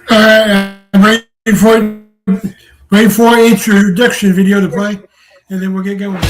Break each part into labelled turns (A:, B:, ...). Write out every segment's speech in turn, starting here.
A: I'm waiting for an introduction video to play, and then we'll get going.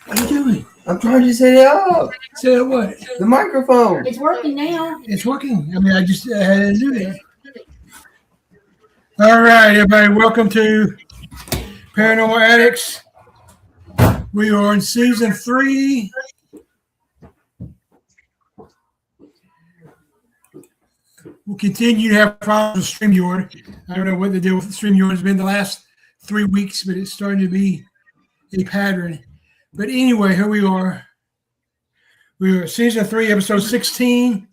A: What are you doing?
B: I'm trying to set it up.
A: Set what?
B: The microphone.
C: It's working now.
A: It's working. I mean, I just had to do that. All right, everybody. Welcome to Paranormal Addicts. We are in season 3. We'll continue to have problems with StreamYard. I don't know what the deal with StreamYard has been the last 3 weeks, but it's starting to be a pattern. But anyway, here we are. We are season 3, episode 16.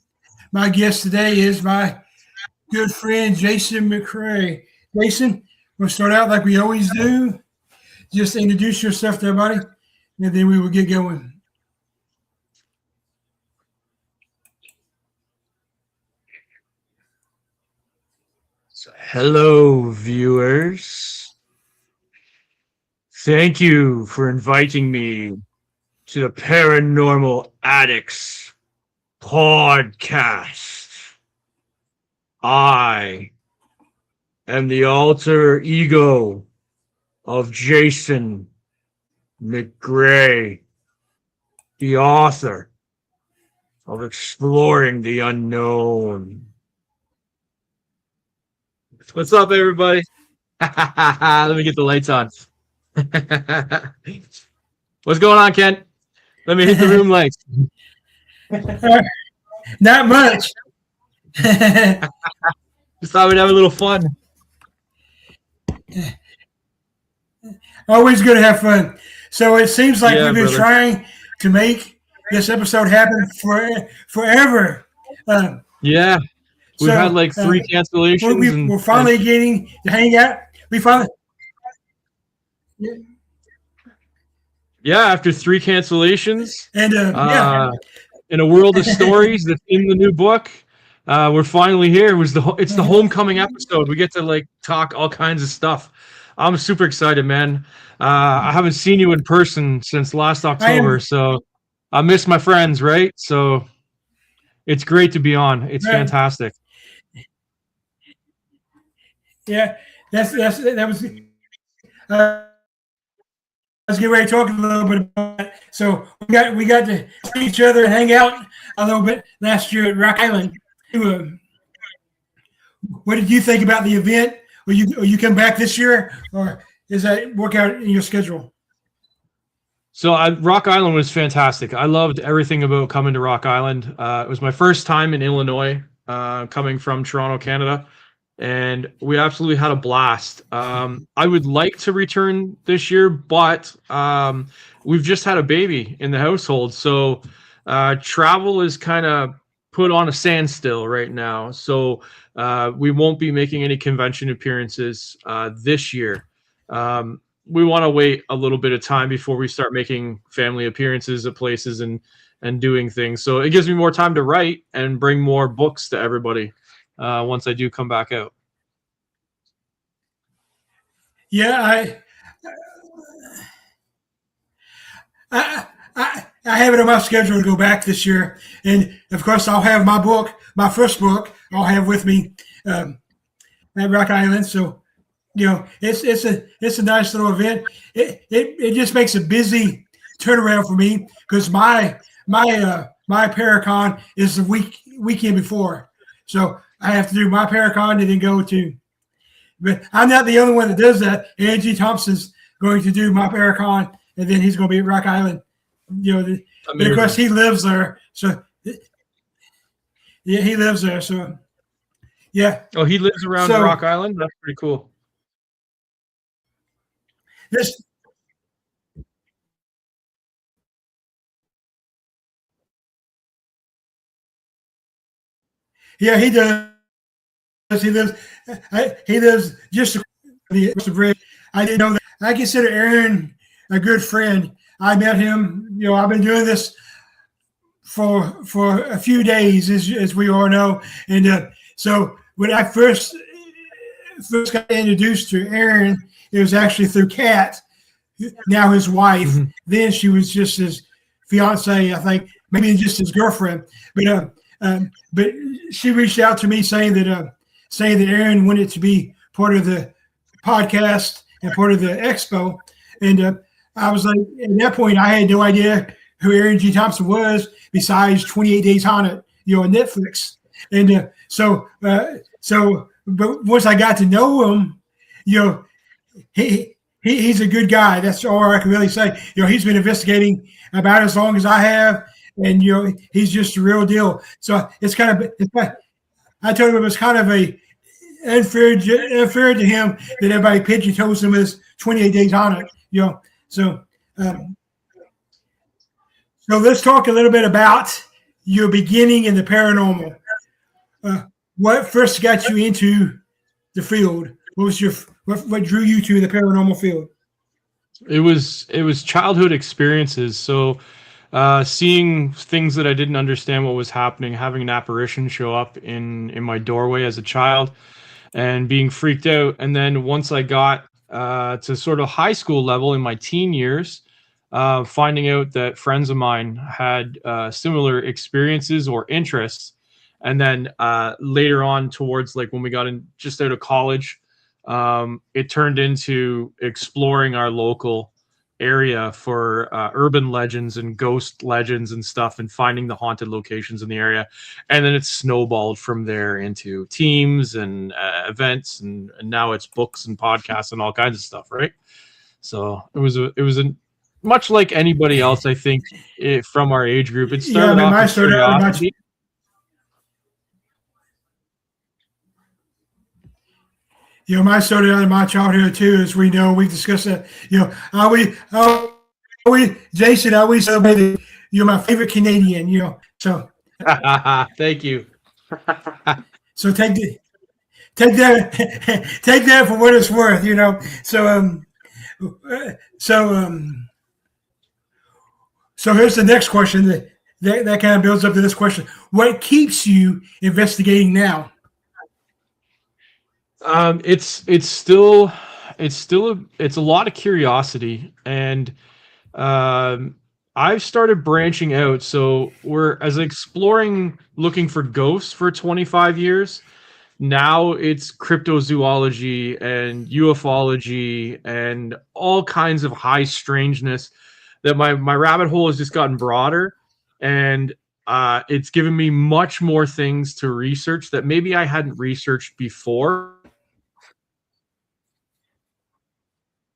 A: My guest today is my good friend, Jason McGray. Jason, we'll start out like we always do. Just introduce yourself to everybody, and then we will get going.
D: Hello, viewers. Thank you for inviting me to the Paranormal Addicts podcast. I am the alter ego of Jason McGray, the author of Exploring the Unknown. What's up, everybody? Let me get the lights on. What's going on, Ken? Let me hit the room lights.
A: Not much.
D: Just thought we'd have a little fun.
A: Always good to have fun. So it seems like we've been
D: brother.
A: trying to make this episode happen forever.
D: Yeah. We've
A: So,
D: had like 3 cancellations.
A: We're finally getting to hang out. We finally.
D: Yeah, after 3 cancellations.
A: And yeah.
D: In a world of stories that's in the new book, we're finally here. It's the homecoming episode. We get to like talk all kinds of stuff. I'm super excited, man. I haven't seen you in person since last October, so I miss my friends, right? So it's great to be on. It's fantastic.
A: Yeah, that was. I was getting ready to talk a little bit about it. So we got to see each other and hang out a little bit last year at Rock Island. What did you think about the event? Will you come back this year, or does that work out in your schedule?
D: So Rock Island was fantastic. I loved everything about coming to Rock Island. It was my first time in Illinois, coming from Toronto, Canada, and we absolutely had a blast. I would like to return this year, but we've just had a baby in the household, so travel is kind of put on a standstill right now. So we won't be making any convention appearances this year. We want to wait a little bit of time before we start making family appearances at places and doing things. So it gives me more time to write and bring more books to everybody once I do come back out.
A: Yeah, I have it on my schedule to go back this year, and of course I'll have my first book, I'll have with me at Rock Island. So it's a nice little event. It just makes a busy turnaround for me because my Paracon is the weekend before, so I have to do my Paracon and then go to But I'm not the only one that does that. Angie Thompson's going to do Mount Paracon, and then he's going to be at Rock Island. But of course he lives there, so yeah, he lives there. So yeah.
D: Oh, he lives around Rock Island. That's pretty cool.
A: This. Yeah, he does. He lives just across the bridge. I didn't know that. I consider Aaron a good friend. I met him. I've been doing this for a few days, as we all know. And so when I first got introduced to Aaron, it was actually through Kat, now his wife. Mm-hmm. Then she was just his fiance, I think, maybe just his girlfriend. But she reached out to me saying that Aaron wanted to be part of the podcast and part of the expo. And I was like, at that point, I had no idea who Aaron G. Thompson was besides 28 Days Haunted, on Netflix. And but once I got to know him, he's a good guy. That's all I can really say. He's been investigating about as long as I have. And, he's just a real deal. So I told him it was kind of unfair to him that everybody pigeonholes him as 28 Days Haunted, So let's talk a little bit about your beginning in the paranormal. What first got you into the field? What drew you to the paranormal field?
D: It was childhood experiences. So seeing things that I didn't understand what was happening, having an apparition show up in my doorway as a child and being freaked out. And then once I got to sort of high school level in my teen years, finding out that friends of mine had similar experiences or interests. And then later on towards like when we got in just out of college, it turned into exploring our local area for urban legends and ghost legends and stuff and finding the haunted locations in the area. And then it's snowballed from there into teams and events and now it's books and podcasts and all kinds of stuff, right? So it was a much like anybody else, I think, from our age group. It started off with curiosity.
A: Mine started out in my childhood too, as we know. We discussed that. Jason, I always celebrated. You're my favorite Canadian. So.
D: Thank you.
A: So take that for what it's worth. So here's the next question that kind of builds up to this question. What keeps you investigating now?
D: It's a lot of curiosity, and I've started branching out. So as exploring, looking for ghosts for 25 years. Now it's cryptozoology and ufology and all kinds of high strangeness that my rabbit hole has just gotten broader, and it's given me much more things to research that maybe I hadn't researched before.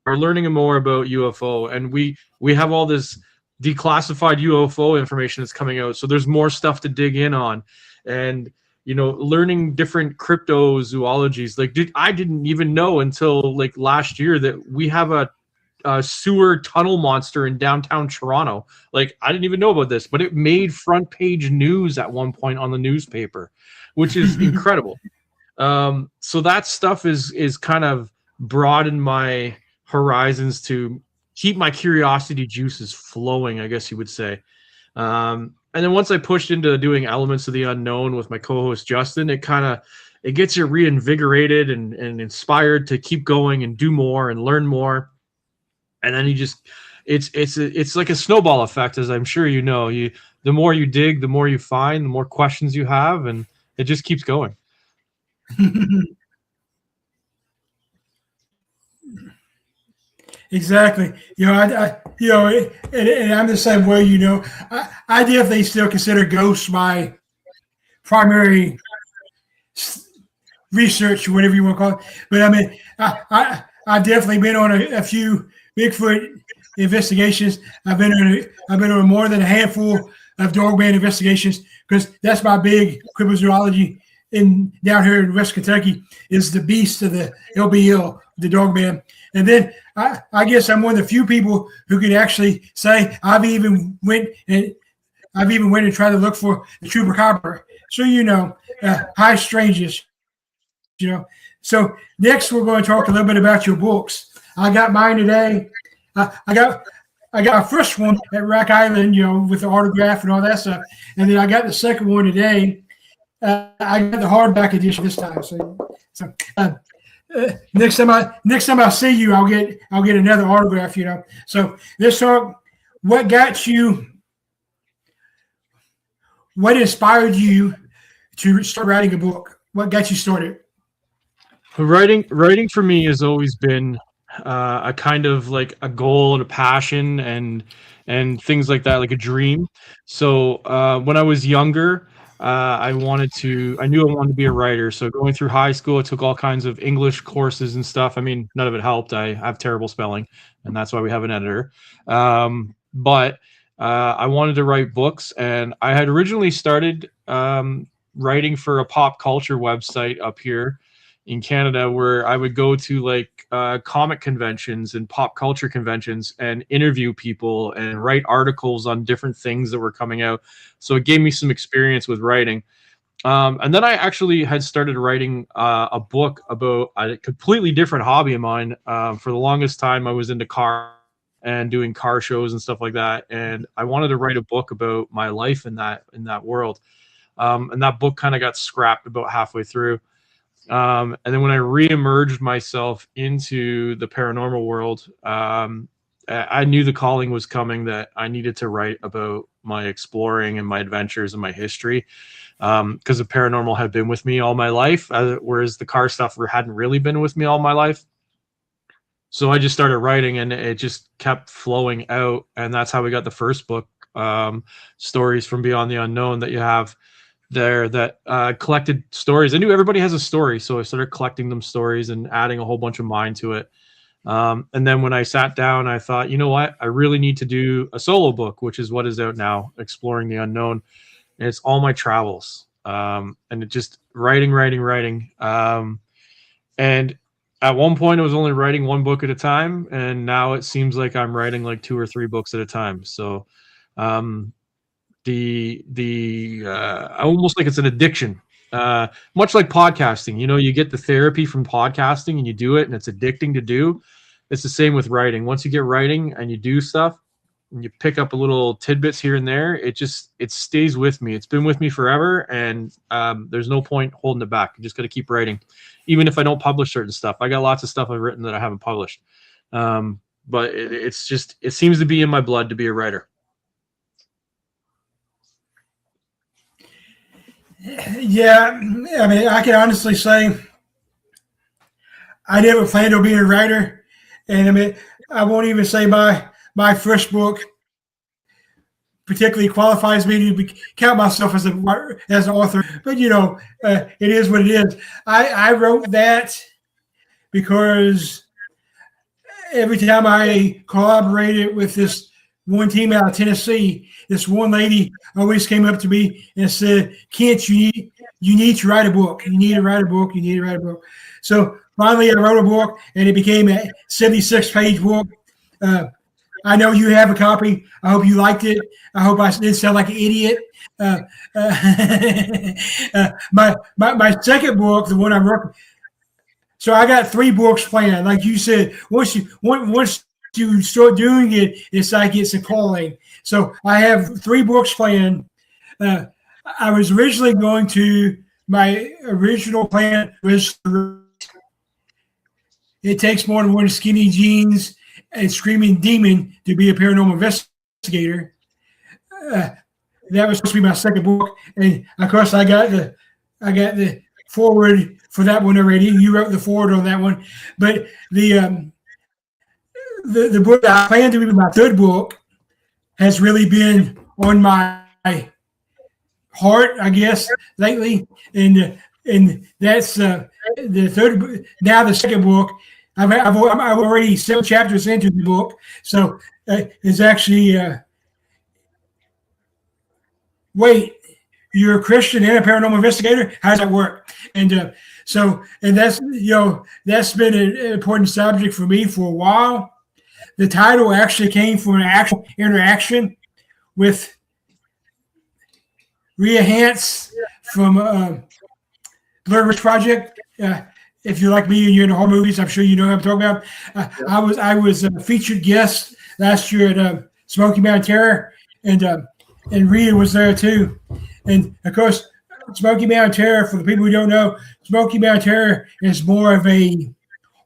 D: We're learning more about UFO, and we have all this declassified UFO information that's coming out. So there's more stuff to dig in on, and learning different cryptozoologies. Like, I didn't even know until like last year that we have a sewer tunnel monster in downtown Toronto. Like, I didn't even know about this, but it made front page news at one point on the newspaper, which is incredible. So that stuff is kind of broadened my horizons to keep my curiosity juices flowing, I guess you would say. And then once I pushed into doing Elements of the Unknown with my co-host Justin, it gets you reinvigorated and inspired to keep going and do more and learn more. And then it's like a snowball effect, as I'm sure you know. The more you dig, the more you find, the more questions you have, and it just keeps going.
A: Exactly. And I'm the same way. I definitely still consider ghosts my primary research or whatever you want to call it. But I mean, I've definitely been on a few Bigfoot investigations. I've been on more than a handful of dogman investigations because that's my big cryptozoology down here in West Kentucky is the beast of the LBL, the dogman. And then I guess I'm one of the few people who can actually say I've even went and tried to look for the chupacabra. So high strangeness. So next we're going to talk a little bit about your books. I got mine today. I got my first one at Rock Island, with the autograph and all that stuff, and then I got the second one today. I got the hardback edition this time. So next time I see you, I'll get another autograph. So let's talk. What inspired you to start writing a book? What got you started?
D: Writing for me has always been a kind of like a goal and a passion and things like that, like a dream. So when I was younger, I knew I wanted to be a writer. So going through high school, I took all kinds of English courses and stuff. I mean, none of it helped. I have terrible spelling, and that's why we have an editor. But I wanted to write books, and I had originally started writing for a pop culture website up here in Canada, where I would go to like comic conventions and pop culture conventions and interview people and write articles on different things that were coming out. So it gave me some experience with writing. And then I actually had started writing a book about a completely different hobby of mine. For the longest time, I was into car and doing car shows and stuff like that. And I wanted to write a book about my life in that world. And that book kind of got scrapped about halfway through. And then when I re-emerged myself into the paranormal world, I knew the calling was coming, that I needed to write about my exploring and my adventures and my history, because the paranormal had been with me all my life, whereas the car stuff hadn't really been with me all my life. So I just started writing, and it just kept flowing out, and that's how we got the first book, Stories from Beyond the Unknown, that you have there, that collected stories. I knew everybody has a story, so I started collecting them stories and adding a whole bunch of mine to it. And then when I sat down, I thought, you know what, I really need to do a solo book, which is what is out now, Exploring the Unknown. And it's all my travels, and it just writing. And at one point I was only writing one book at a time, and now it seems like I'm writing like 2 or 3 books at a time. So almost like it's an addiction, much like podcasting. You get the therapy from podcasting and you do it, and it's addicting to do. It's the same with writing. Once you get writing and you do stuff and you pick up a little tidbits here and there, it stays with me. It's been with me forever, and there's no point holding it back. You just got to keep writing, even if I don't publish certain stuff. I got lots of stuff I've written that I haven't published, but it seems to be in my blood to be a writer.
A: Yeah, I mean, I can honestly say I never planned on being a writer, and I mean, I won't even say my first book particularly qualifies me to count myself as an author. But it is what it is. I wrote that because every time I collaborated with this one team out of Tennessee, this one lady always came up to me and said, "Kent, you need to write a book. You need to write a book. You need to write a book." So finally, I wrote a book, and it became a 76-page book. I know you have a copy. I hope you liked it. I hope I didn't sound like an idiot. My second book, the one I wrote. So I got 3 books planned. Like you said, once you start doing it, it's like it's a calling. So I have 3 books planned. I was originally my original plan was, it takes more than one skinny jeans and screaming demon to be a paranormal investigator. That was supposed to be my second book, and of course I got the forward for that one already. You wrote the forward on that one, but the book I plan to be my third book has really been on my heart, I guess, lately, and that's the third, now the second book. I'm already 7 chapters into the book, so it's actually. Wait, you're a Christian and a paranormal investigator? How does that work? And and that's been an important subject for me for a while. The title actually came from an actual interaction with Rhea Hance from Blur Ridge Project. If you like me and you're into horror movies, I'm sure you know what I'm talking about. I was a featured guest last year at Smoky Mountain Terror, and Rhea was there too. And of course, Smoky Mountain Terror, for the people who don't know, Smoky Mountain Terror is more of a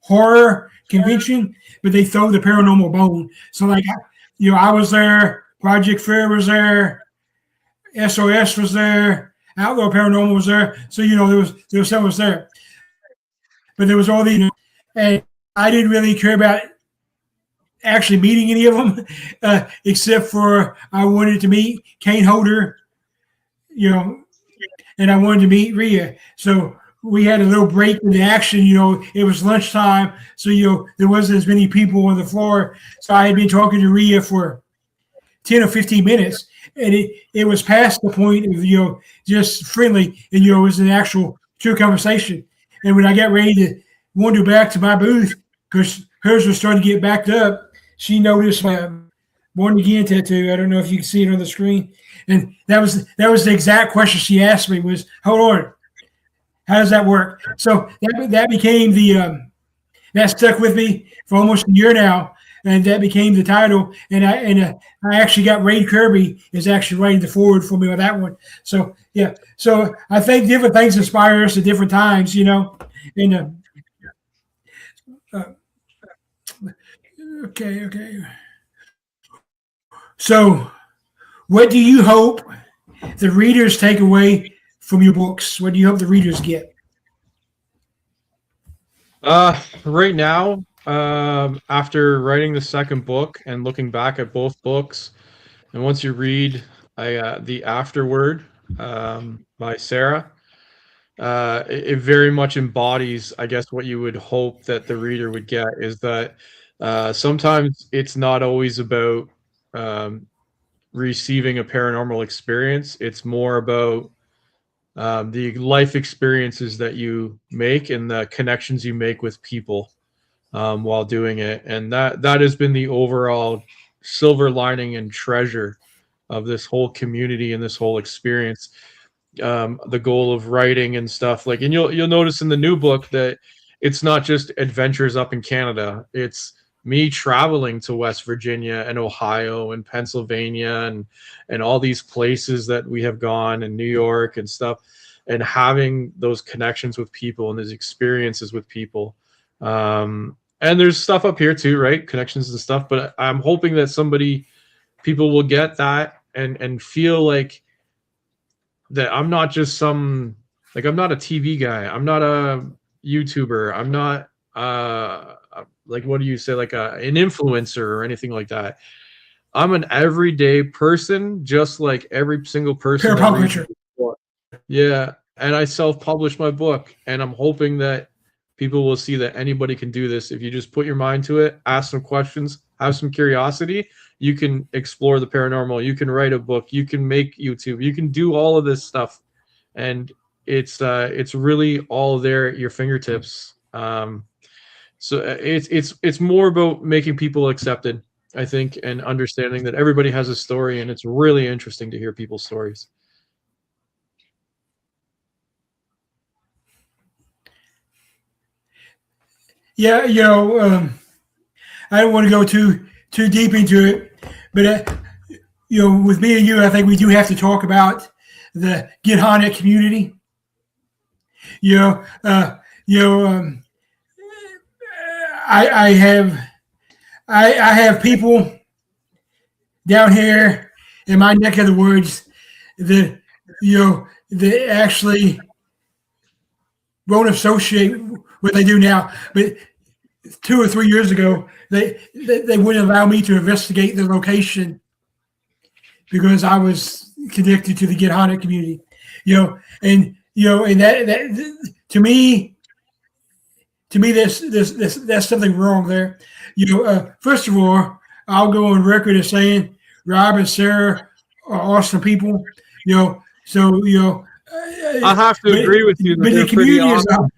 A: horror convention, but they throw the paranormal bone. So like, I was there, Project Fair was there, SOS was there, Outlaw Paranormal was there. So there was someone was there, but there was all these, and I didn't really care about actually meeting any of them, except for I wanted to meet Kane Holder, and I wanted to meet Rhea. So we had a little break in the action. It was lunchtime, so there wasn't as many people on the floor. So I had been talking to Rhea for 10 or 15 minutes, and it was past the point of just friendly, and it was an actual true conversation. And when I got ready to wander back to my booth, because hers was starting to get backed up, she noticed my Born Again tattoo. I don't know if you can see it on the screen. And that was the exact question she asked me was, hold on, how does that work? So that became that stuck with me for almost a year now. And that became the title. And I actually got Ray Kirby is actually writing the forward for me on that one. So, yeah. So I think different things inspire us at different times, And okay. So what do you hope the readers take away from your books? What do you hope the readers get?
D: Right now, after writing the second book and looking back at both books, and once you read The Afterword by Sarah, it very much embodies, I guess, what you would hope that the reader would get is that sometimes it's not always about receiving a paranormal experience. It's more about the life experiences that you make and the connections you make with people while doing it. And that has been the overall silver lining and treasure of this whole community and this whole experience. The goal of writing and stuff and you'll notice in the new book that it's not just adventures up in Canada. It's me traveling to West Virginia and Ohio and Pennsylvania and all these places that we have gone, and New York and stuff, and having those connections with people and those experiences with people. And there's stuff up here too, right? Connections and stuff. But I'm hoping that people will get that and feel like that I'm not just I'm not a TV guy. I'm not a YouTuber. I'm not what do you say, like an influencer or anything like that. I'm an everyday person, just like every single person. Yeah, and I self-published my book, and I'm hoping that people will see that anybody can do this. If you just put your mind to it, ask some questions, have some curiosity, you can explore the paranormal, you can write a book, you can make YouTube, you can do all of this stuff, and it's really all there at your fingertips. So it's more about making people accepted, I think, and understanding that everybody has a story, and it's really interesting to hear people's stories.
A: Yeah, I don't want to go too deep into it, but with me and you, I think we do have to talk about the Get Haunted community. I have people down here in my neck of the woods that that actually won't associate what they do now, but 2 or 3 years ago they wouldn't allow me to investigate the location because I was connected to the Get Haunted community. And that to me, to me, that's something wrong there. First of all, I'll go on record as saying Rob and Sarah are awesome people.
D: I have to agree with you that
A: but
D: they're
A: the
D: pretty
A: community is
D: awesome.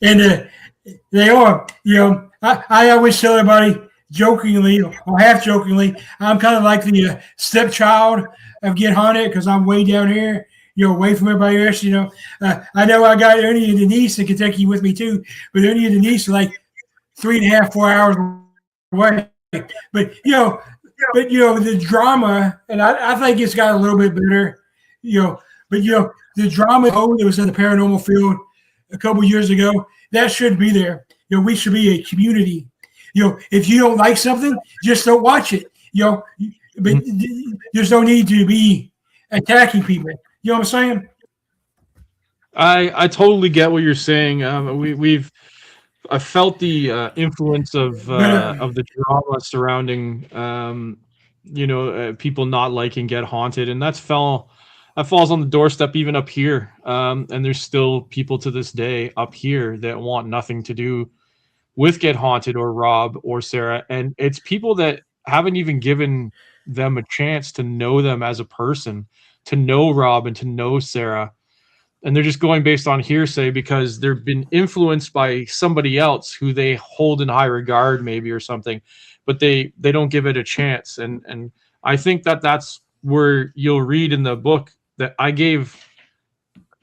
A: and they are. I always tell everybody jokingly or half jokingly, I'm kind of like the stepchild of Get Haunted because I'm way down here, away from everybody else. I know I got Ernie and Denise in Kentucky with me too, but Ernie and Denise are like 3.5, 4 hours away. But the drama, and I think it's got a little bit better. The drama that was in the paranormal field a couple years ago, that shouldn't be there. We should be a community. If you don't like something, just don't watch it. But there's no need to be attacking people. You know what I'm saying?
D: I totally get what you're saying. I felt the influence of the drama surrounding people not liking Get Haunted, and that falls on the doorstep even up here. And there's still people to this day up here that want nothing to do with Get Haunted or Rob or Sarah, and it's people that haven't even given them a chance to know them as a person, to know Rob and to know Sarah. And they're just going based on hearsay because they've been influenced by somebody else who they hold in high regard, maybe, or something, but they don't give it a chance. And I think that's where you'll read in the book that I gave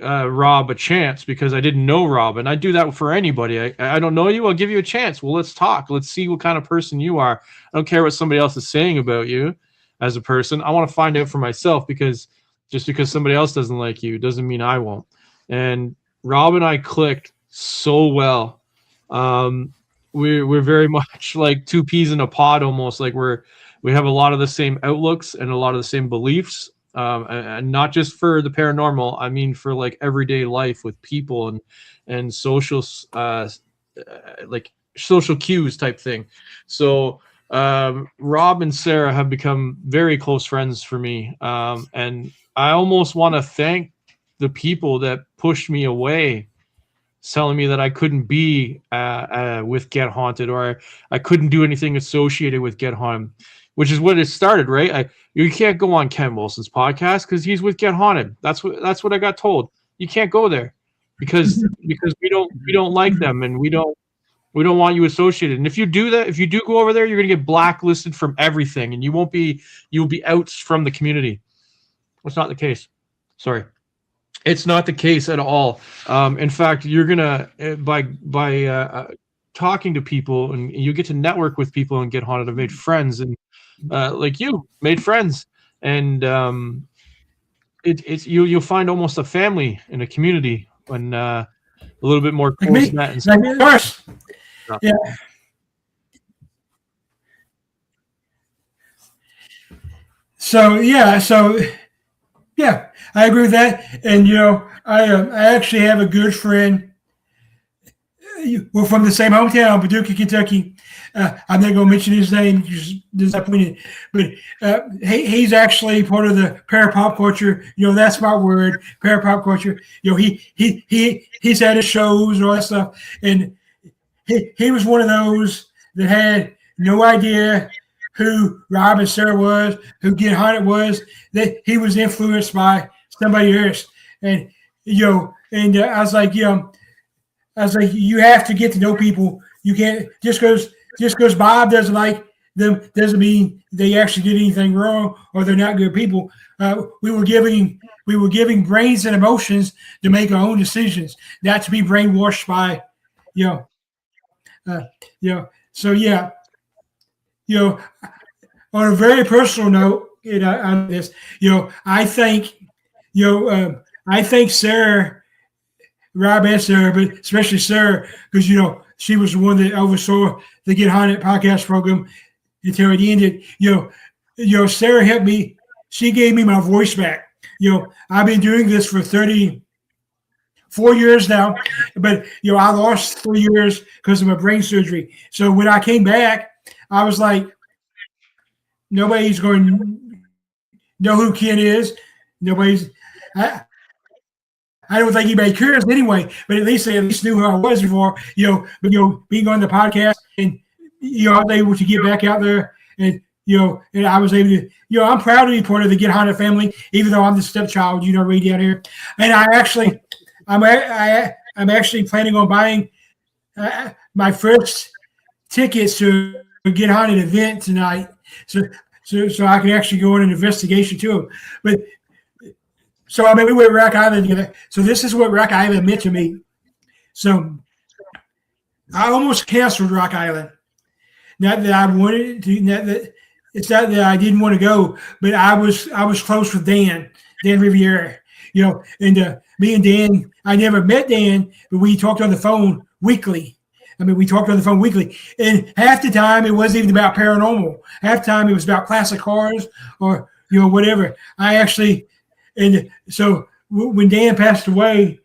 D: Rob a chance because I didn't know Rob, and I do that for anybody. I don't know you, I'll give you a chance. Well, let's talk. Let's see what kind of person you are. I don't care what somebody else is saying about you as a person. I want to find out for myself, because just because somebody else doesn't like you doesn't mean I won't. And Rob and I clicked so well. We're very much like two peas in a pod, almost. Like we have a lot of the same outlooks and a lot of the same beliefs. And not just for the paranormal, I mean for like everyday life with people and social like social cues type thing. So Rob and Sarah have become very close friends for me, and I almost want to thank the people that pushed me away, telling me that I couldn't be with Get Haunted, or I couldn't do anything associated with Get Haunted, which is what it started, right? You can't go on Ken Wilson's podcast because he's with Get Haunted. That's what I got told. You can't go there because we don't like them, and we don't want you associated. And if you do that, if you do go over there, you're gonna get blacklisted from everything, and you'll be out from the community. That's not the case. Sorry. It's not the case at all. In fact, you're gonna by talking to people, and you get to network with people and Get Haunted. I've made friends, and like you made friends, and you'll find almost a family in a community when a little bit more close net. And
A: like me, of course. Yeah. So I agree with that. And I actually have a good friend. We're from the same hometown, Paducah, Kentucky. I'm not going to mention his name because disappointed, but he's actually part of the parapop culture. That's my word, parapop culture. He's had his shows and all that stuff, and he was one of those that had no idea who Rob and Sarah was, who Get Haunted was. That he was influenced by somebody else, and I was like, you have to get to know people. You can't just because Bob doesn't like them doesn't mean they actually did anything wrong or they're not good people. We were giving brains and emotions to make our own decisions, not to be brainwashed by, So on a very personal note, on this, I think Sarah. Rob and Sarah, but especially Sarah, because she was the one that oversaw the Get Haunted podcast program until it ended. Sarah helped me. She gave me my voice back. I've been doing this for 34 years now, but I lost 3 years because of my brain surgery. So when I came back, I was like, nobody's going to know who Ken is. Nobody's. I don't think anybody cares anyway. But at least they knew who I was before. But being on the podcast, and I was able to get back out there, and and I was able to. I'm proud to be part of the Get Haunted family, even though I'm the stepchild. Right down here, and I'm actually planning on buying my first tickets to a Get Haunted event tonight, so I can actually go on an investigation too. But so I mean, we were at Rock Island together. So this is what Rock Island meant to me. So I almost canceled Rock Island. Not that I wanted to. It's not that I didn't want to go, but I was close with Dan Riviera. And me and Dan, I never met Dan, but we talked on the phone weekly. We talked on the phone weekly, and half the time it wasn't even about paranormal. Half the time it was about classic cars or whatever. And so when Dan passed away,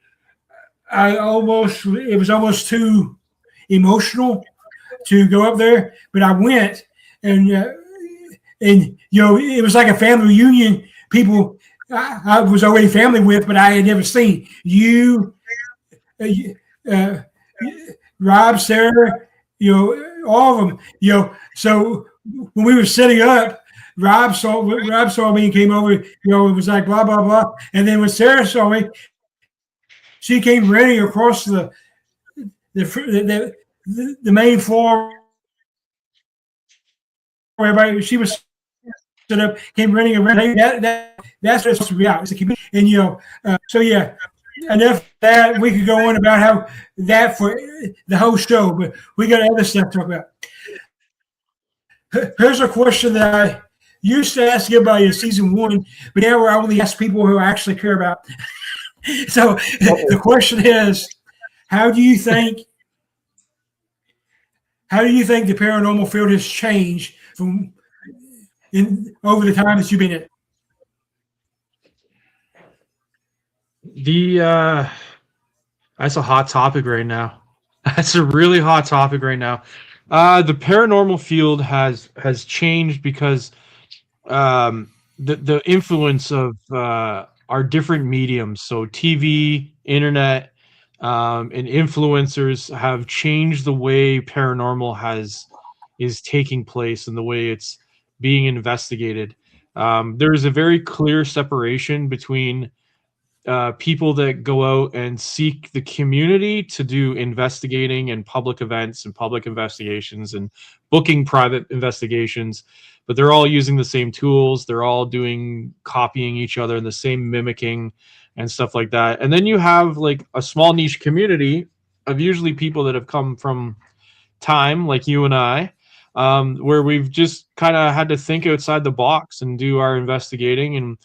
A: it was almost too emotional to go up there, but I went, and it was like a family reunion. People I was already family with, but I had never seen Rob, Sarah, all of them, So when we were setting up, Rob saw me and came over. It was like blah blah blah. And then when Sarah saw me, she came running across the main floor. Everybody, she was set up, came running around. That's what it's supposed to be out. It's a community, and so yeah. Enough of that. We could go on about how that for the whole show, but we got other stuff to talk about. Here's a question that I used to ask everybody in season 1, but now I only ask people who I actually care about. So the question is, how do you think the paranormal field has changed over the time that you've been in it?
D: That's a hot topic right now. That's a really hot topic right now. The paranormal field has changed because the influence of our different mediums, so TV, internet, and influencers have changed the way paranormal is taking place and the way it's being investigated. There is a very clear separation between people that go out and seek the community to do investigating and public events and public investigations and booking private investigations, but they're all using the same tools. They're all copying each other and the same mimicking and stuff like that. And then you have like a small niche community of usually people that have come from time, like you and I, where we've just kind of had to think outside the box and do our investigating. And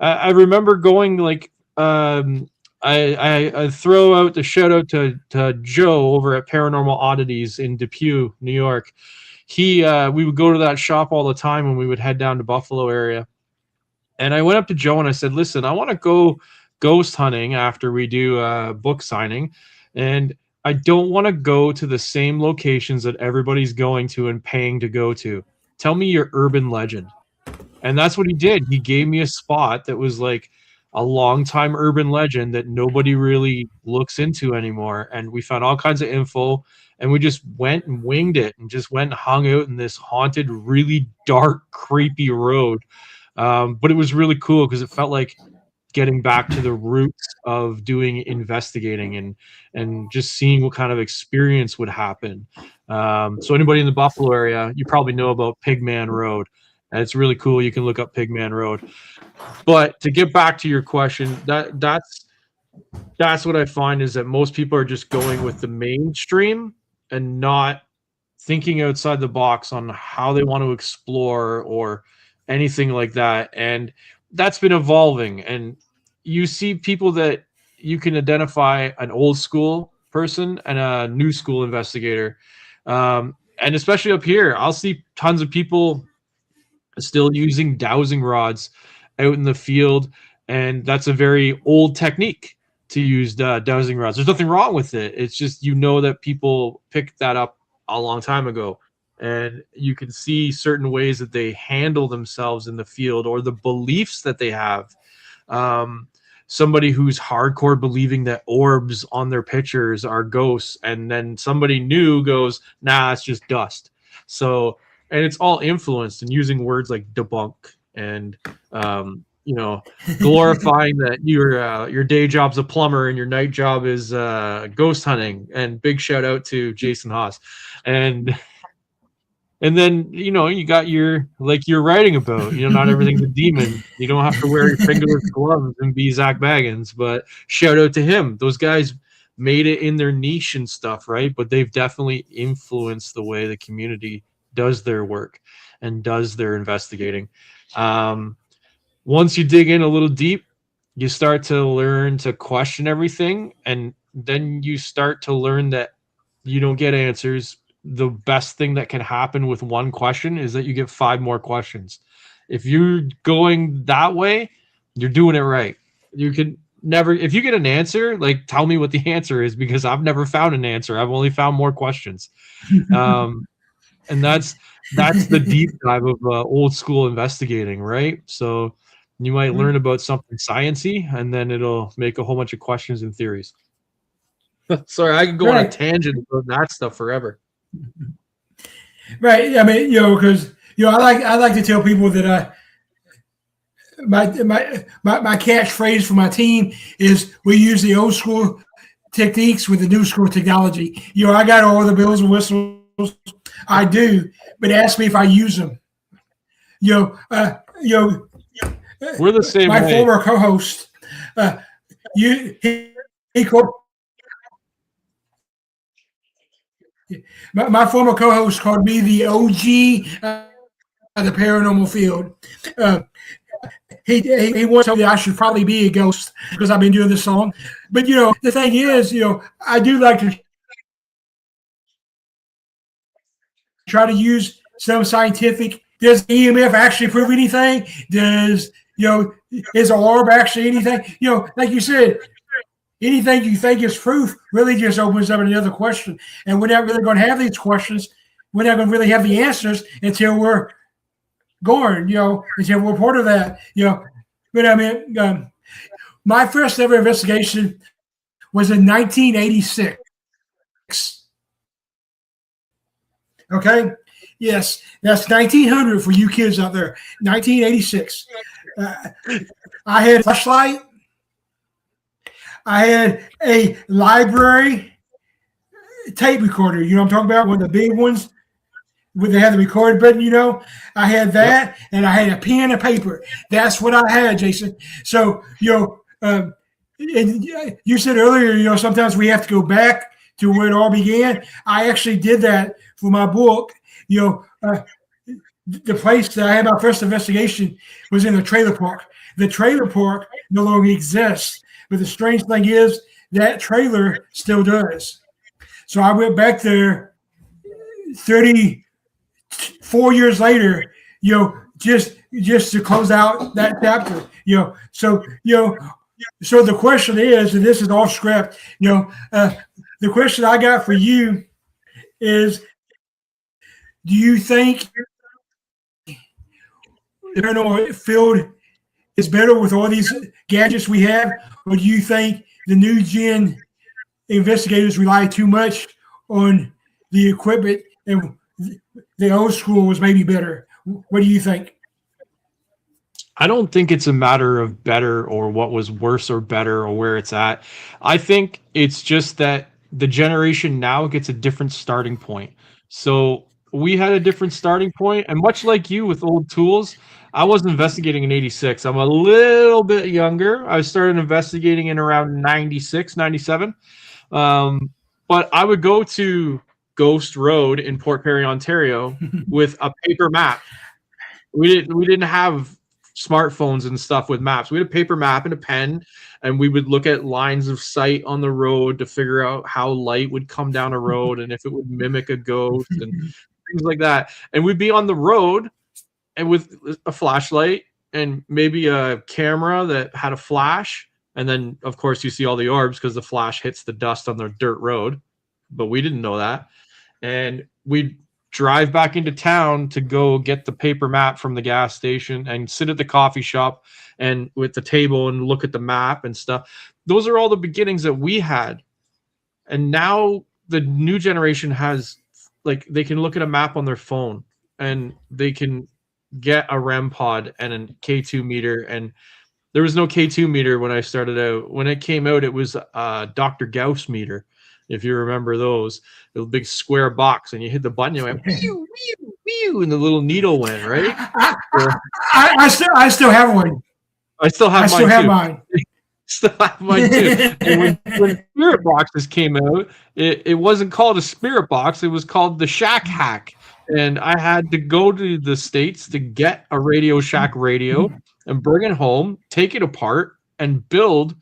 D: I remember going like, I throw out the shout out to Joe over at Paranormal Oddities in Depew, New York. We would go to that shop all the time when we would head down to Buffalo area. And I went up to Joe and I said, listen, I want to go ghost hunting after we do a book signing. And I don't want to go to the same locations that everybody's going to and paying to go to. Tell me your urban legend. And that's what he did. He gave me a spot that was like a long-time urban legend that nobody really looks into anymore. And we found all kinds of info, and we just went and winged it and just went and hung out in this haunted, really dark, creepy road. But it was really cool because it felt like getting back to the roots of doing investigating and just seeing what kind of experience would happen. So anybody in the Buffalo area, you probably know about Pigman Road. And it's really cool. You can look up Pigman Road. But to get back to your question, that's what I find is that most people are just going with the mainstream and not thinking outside the box on how they want to explore or anything like that. And that's been evolving. And you see people that you can identify an old school person and a new school investigator. And especially up here, I'll see tons of people still using dowsing rods out in the field, and that's a very old technique to use dowsing rods. There's nothing wrong with it. It's just that people picked that up a long time ago, and you can see certain ways that they handle themselves in the field or the beliefs that they have. somebody who's hardcore believing that orbs on their pictures are ghosts, and then somebody new goes, nah, it's just dust. So, and it's all influenced and using words like debunk and glorifying that your day job's a plumber and your night job is ghost hunting. And big shout out to Jason Haas. And then, you got your, like you're writing about, not everything's a demon. You don't have to wear your fingerless gloves and be Zach Baggins, but shout out to him. Those guys made it in their niche and stuff, right? But they've definitely influenced the way the community does their work and does their investigating. Once you dig in a little deep, you start to learn to question everything. And then you start to learn that you don't get answers. The best thing that can happen with one question is that you get 5 more questions. If you're going that way, you're doing it right. You can never, if you get an answer, like tell me what the answer is, because I've never found an answer. I've only found more questions. And that's the deep dive of old school investigating, right? So you might learn about something sciencey, and then it'll make a whole bunch of questions and theories. Sorry, I could go on a tangent about that stuff forever.
A: Right. I mean, because I like to tell people that my catchphrase for my team is we use the old school techniques with the new school technology. I got all the bells and whistles. I do, but ask me if I use them.
D: We're the same
A: my
D: way.
A: Former co-host, my former co-host called me the OG of the paranormal field. He once told me I should probably be a ghost because I've been doing this song. But the thing is, I do like to try to use some scientific. Does EMF actually prove anything? Is an orb actually anything? Like you said, anything you think is proof really just opens up another question. And we're not really going to have these questions. We're not going to really have the answers until we're gone, until we're part of that, But I mean, my first ever investigation was in 1986. Okay? Yes, that's 1900 for you kids out there. 1986. I had a flashlight. I had a library tape recorder. You know what I'm talking about? One of the big ones where they had the record button, I had that, and I had a pen and paper. That's what I had, Jason. So, and you said earlier, sometimes we have to go back to where it all began. I actually did that for my book. The place that I had my first investigation was in a trailer park. The trailer park no longer exists. But the strange thing is that trailer still does. So I went back there 34 years later, just to close out that chapter, So the question is, and this is off script, the question I got for you is, do you think the paranormal field is better with all these gadgets we have, or do you think the new gen investigators rely too much on the equipment and the old school was maybe better? What do you think?
D: I don't think it's a matter of better or what was worse or better or where it's at. I think it's just that the generation now gets a different starting point. So we had a different starting point, and much like you with old tools, I wasn't investigating in 86. I'm a little bit younger. I started investigating in around 96, 97. But I would go to Ghost Road in Port Perry, Ontario with a paper map. We didn't have smartphones and stuff with maps. We had a paper map and a pen, and we would look at lines of sight on the road to figure out how light would come down a road and if it would mimic a ghost and things like that. And we'd be on the road and with a flashlight and maybe a camera that had a flash. And then, of course, you see all the orbs because the flash hits the dust on the dirt road. But we didn't know that. And we'd drive back into town to go get the paper map from the gas station and sit at the coffee shop and with the table and look at the map and stuff. Those are all the beginnings that we had. And now the new generation has, like, they can look at a map on their phone and they can get a REM pod and a K2 meter. And there was no K2 meter when I started out. When it came out, it was Dr. Gauss meter. If you remember those, it was a big square box, and you hit the button, you went pew, pew, pew, and the little needle went, right?
A: I still have one.
D: I still have
A: mine.
D: Still have mine too. And when spirit boxes came out, it wasn't called a spirit box, it was called the Shack Hack. And I had to go to the States to get a Radio Shack radio and bring it home, take it apart, and build,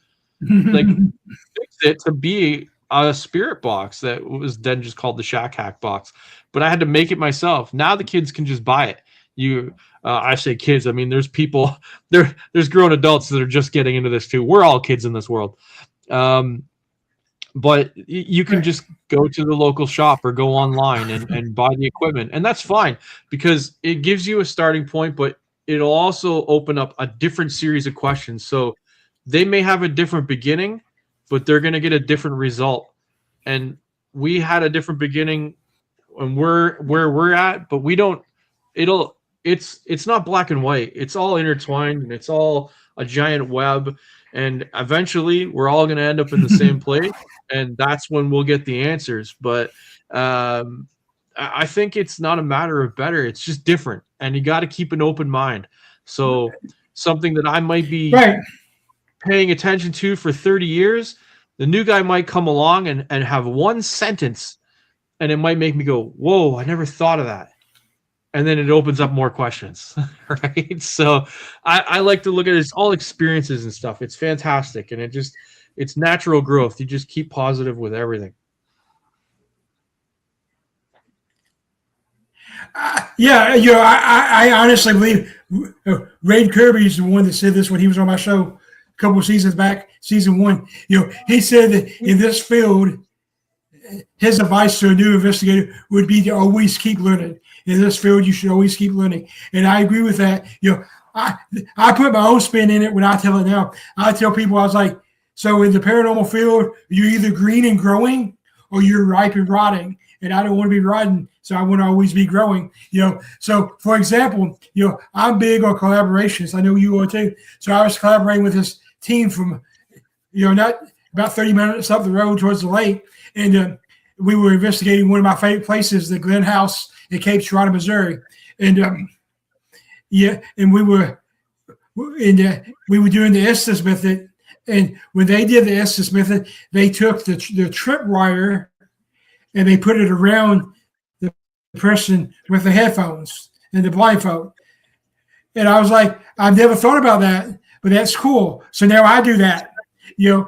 D: like, fix it to be a spirit box that was then just called the Shack Hack box. But I had to make it myself. Now the kids can just buy it. I say kids, I mean, there's people, there's grown adults that are just getting into this too. We're all kids in this world. But you can just go to the local shop or go online and buy the equipment. And that's fine because it gives you a starting point, but it'll also open up a different series of questions. So they may have a different beginning, but they're going to get a different result. And we had a different beginning and where we're at, but it's not black and white. It's all intertwined and it's all a giant web. And eventually we're all going to end up in the same place. And that's when we'll get the answers. But I think it's not a matter of better. It's just different. And you got to keep an open mind. So something that I might be paying attention to for 30 years, the new guy might come along and have one sentence and it might make me go, whoa, I never thought of that. And then it opens up more questions, right? So I like to look at it as all experiences and stuff. It's fantastic. And it's natural growth. You just keep positive with everything.
A: I honestly believe Ray Kirby is the one that said this when he was on my show a couple of seasons back, season 1. He said that in this field, his advice to a new investigator would be to always keep learning. In this field, you should always keep learning. And I agree with that. I put my own spin in it when I tell it now. I tell people, I was like, so in the paranormal field, you're either green and growing or you're ripe and rotting. And I don't want to be rotting, so I want to always be growing. So for example, I'm big on collaborations. I know you are too. So I was collaborating with this team from, not about 30 minutes up the road towards the lake. And we were investigating one of my favorite places, the Glen House in Cape Girardeau, Missouri. And and we were doing the Estes method. And when they did the Estes method, they took the tripwire and they put it around the person with the headphones and the blindfold. And I was like, I've never thought about that, but that's cool. So now I do that. And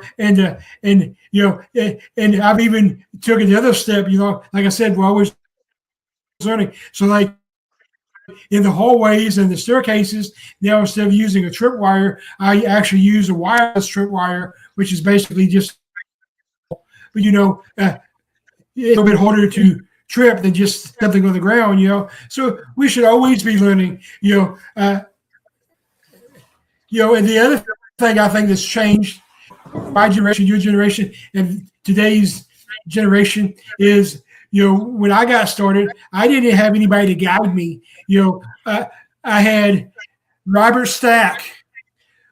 A: I've even took it the other step, like I said, we're always learning. So like in the hallways and the staircases, now instead of using a tripwire, I actually use a wireless tripwire, which is basically just, a little bit harder to trip than just something on the ground, So we should always be learning, and the other thing I think that's changed, my generation, your generation, and today's generation is, when I got started, I didn't have anybody to guide me. I had Robert Stack,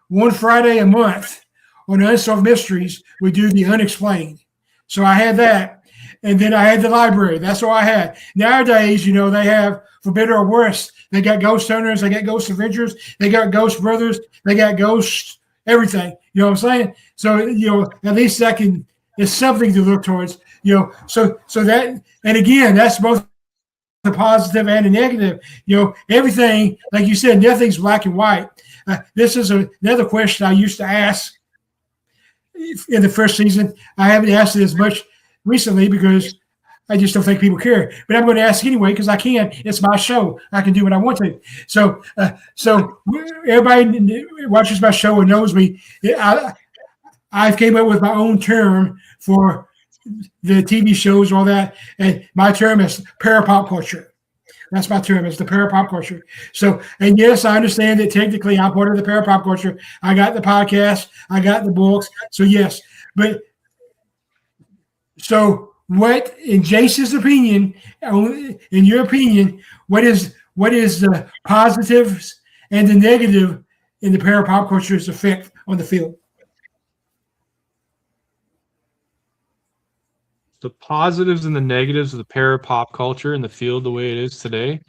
A: one Friday a month on Unsolved Mysteries, we do the Unexplained. So I had that. And then I had the library. That's all I had. Nowadays, they have, for better or worse, they got Ghost Hunters, they got Ghost Avengers, they got Ghost Brothers, they got Ghost everything. You know what I'm saying? So, at least that is something to look towards. So that, and again, that's both the positive and the negative. Everything, like you said, nothing's black and white. This is another question I used to ask in the first season. I haven't asked it as much recently because I just don't think people care. But I'm going to ask anyway because I can. It's my show. I can do what I want to. So everybody watches my show and knows me. I've came up with my own term for the TV shows, all that. And my term is parapop culture. That's my term. It's the para-pop culture. So, and yes, I understand that technically I'm part of the para-pop culture. I got the podcast. I got the books. So yes, but so what, in Jason's opinion, in your opinion, what is the positives and the negative in the para-pop culture's effect on the field?
D: The positives and the negatives of the para pop culture in the field the way it is today.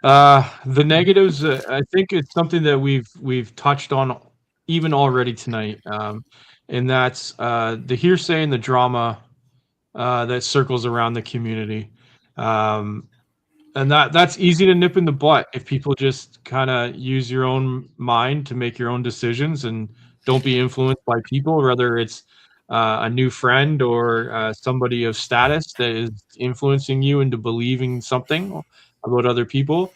D: The negatives, I think it's something that we've touched on even already tonight, and that's the hearsay and the drama that circles around the community, and that's easy to nip in the butt if people just kind of use your own mind to make your own decisions and don't be influenced by people, whether it's a new friend or somebody of status that is influencing you into believing something about other people.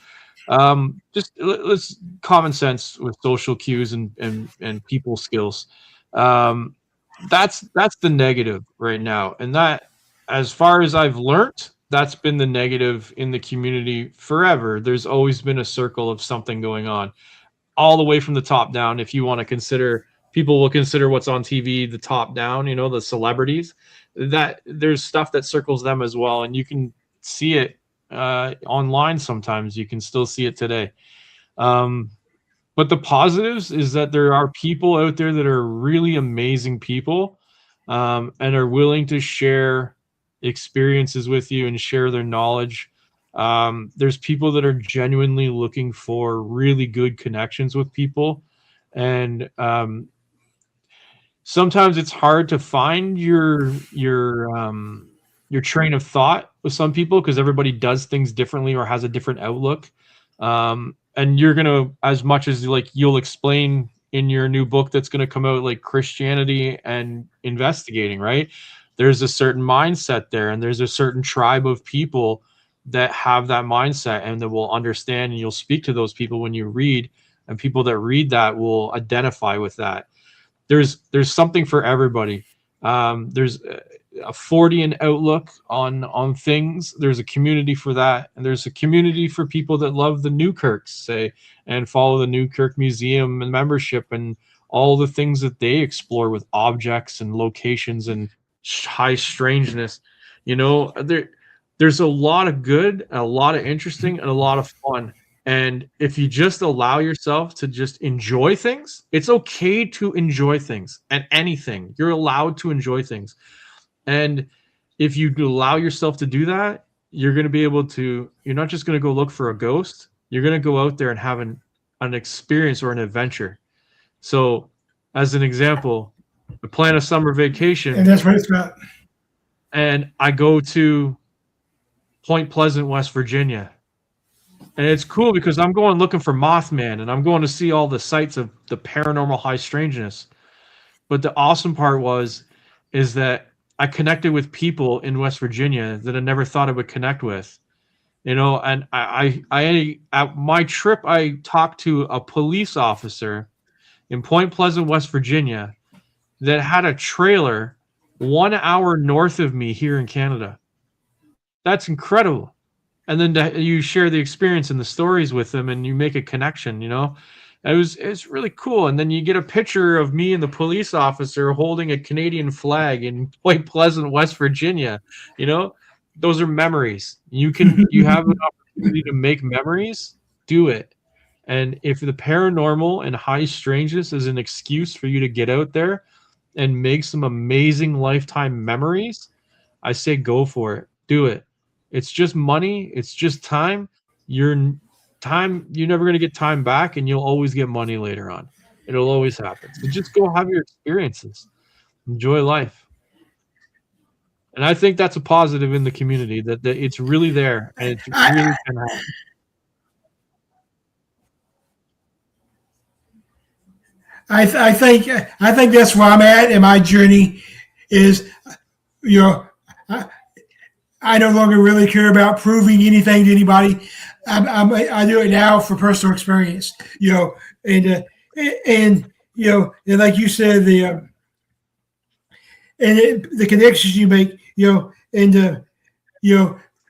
D: Let's common sense with social cues and people skills. That's the negative right now, and that, as far as I've learned, that's been the negative in the community forever. There's always been a circle of something going on, all the way from the top down. If you want to consider, people will consider what's on TV the top down, the celebrities, that there's stuff that circles them as well. And you can see it online sometimes. You can still see it today. But the positives is that there are people out there that are really amazing people, and are willing to share experiences with you and share their knowledge. There's people that are genuinely looking for really good connections with people, and sometimes it's hard to find your train of thought with some people because everybody does things differently or has a different outlook. And you're gonna, as much as you'll explain in your new book that's going to come out, like Christianity and investigating, right? There's a certain mindset there, and there's a certain tribe of people that have that mindset and that will understand, and you'll speak to those people when you read, and people that read that will identify with that. There's something for everybody. There's a Fortean outlook on things. There's a community for that, and there's a community for people that love the Newkirks, say, and follow the Newkirk Museum and membership and all the things that they explore with objects and locations and high strangeness. There's a lot of good, a lot of interesting, and a lot of fun. And if you just allow yourself to just enjoy things, it's okay to enjoy things and anything. You're allowed to enjoy things. And if you allow yourself to do that, you're going to be able to, you're not just going to go look for a ghost. You're going to go out there and have an experience or an adventure. So as an example, I plan a summer vacation.
A: And that's what it's about.
D: And I go to Point Pleasant, West Virginia. And it's cool because I'm going looking for Mothman, and I'm going to see all the sites of the paranormal high strangeness. But the awesome part is that I connected with people in West Virginia that I never thought I would connect with. And I at my trip, I talked to a police officer in Point Pleasant, West Virginia, that had a trailer 1 hour north of me here in Canada. That's incredible. And then you share the experience and the stories with them, and you make a connection. It's really cool. And then you get a picture of me and the police officer holding a Canadian flag in Point Pleasant, West Virginia. Those are memories. You have an opportunity to make memories, do it. And if the paranormal and high strangeness is an excuse for you to get out there and make some amazing lifetime memories, I say go for it. Do it. It's just money. It's just time. You're never going to get time back, and you'll always get money later on. It'll always happen. So just go have your experiences. Enjoy life. And I think that's a positive in the community, that it's really there, and it's really can happen.
A: I think that's where I'm at in my journey. Is I no longer really care about proving anything to anybody. I do it now for personal experience. And like you said, the connections you make.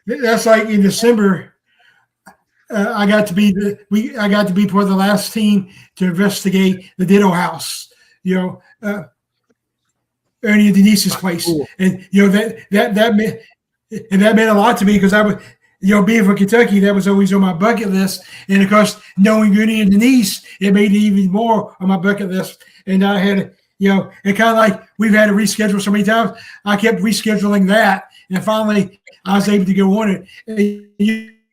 A: That's like in December. I got to be I got to be part of the last team to investigate the Ditto House. Ernie and Denise's place,
D: Cool.
A: and that meant a lot to me because I was, being from Kentucky, that was always on my bucket list, and of course, knowing Ernie and Denise, it made it even more on my bucket list. And I had, and kind of like we've had to reschedule so many times, I kept rescheduling that, and finally, I was able to go on it. And,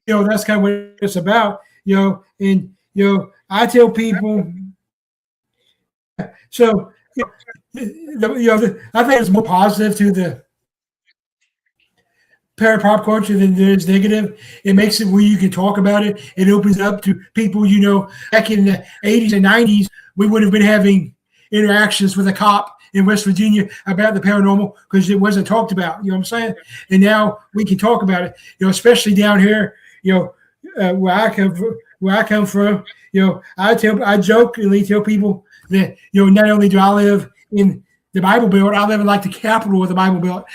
A: that's kind of what it's about, and I tell people, so. I think it's more positive to the para-pop culture than there is negative. It makes it where you can talk about it. It opens up to people, back in the 80s and 90s, we would have been having interactions with a cop in West Virginia about the paranormal because it wasn't talked about. You know what I'm saying? And now we can talk about it, especially down here, where I come from, I jokingly tell people that, not only do I live in the Bible Belt, I live in like the capital of the Bible Belt.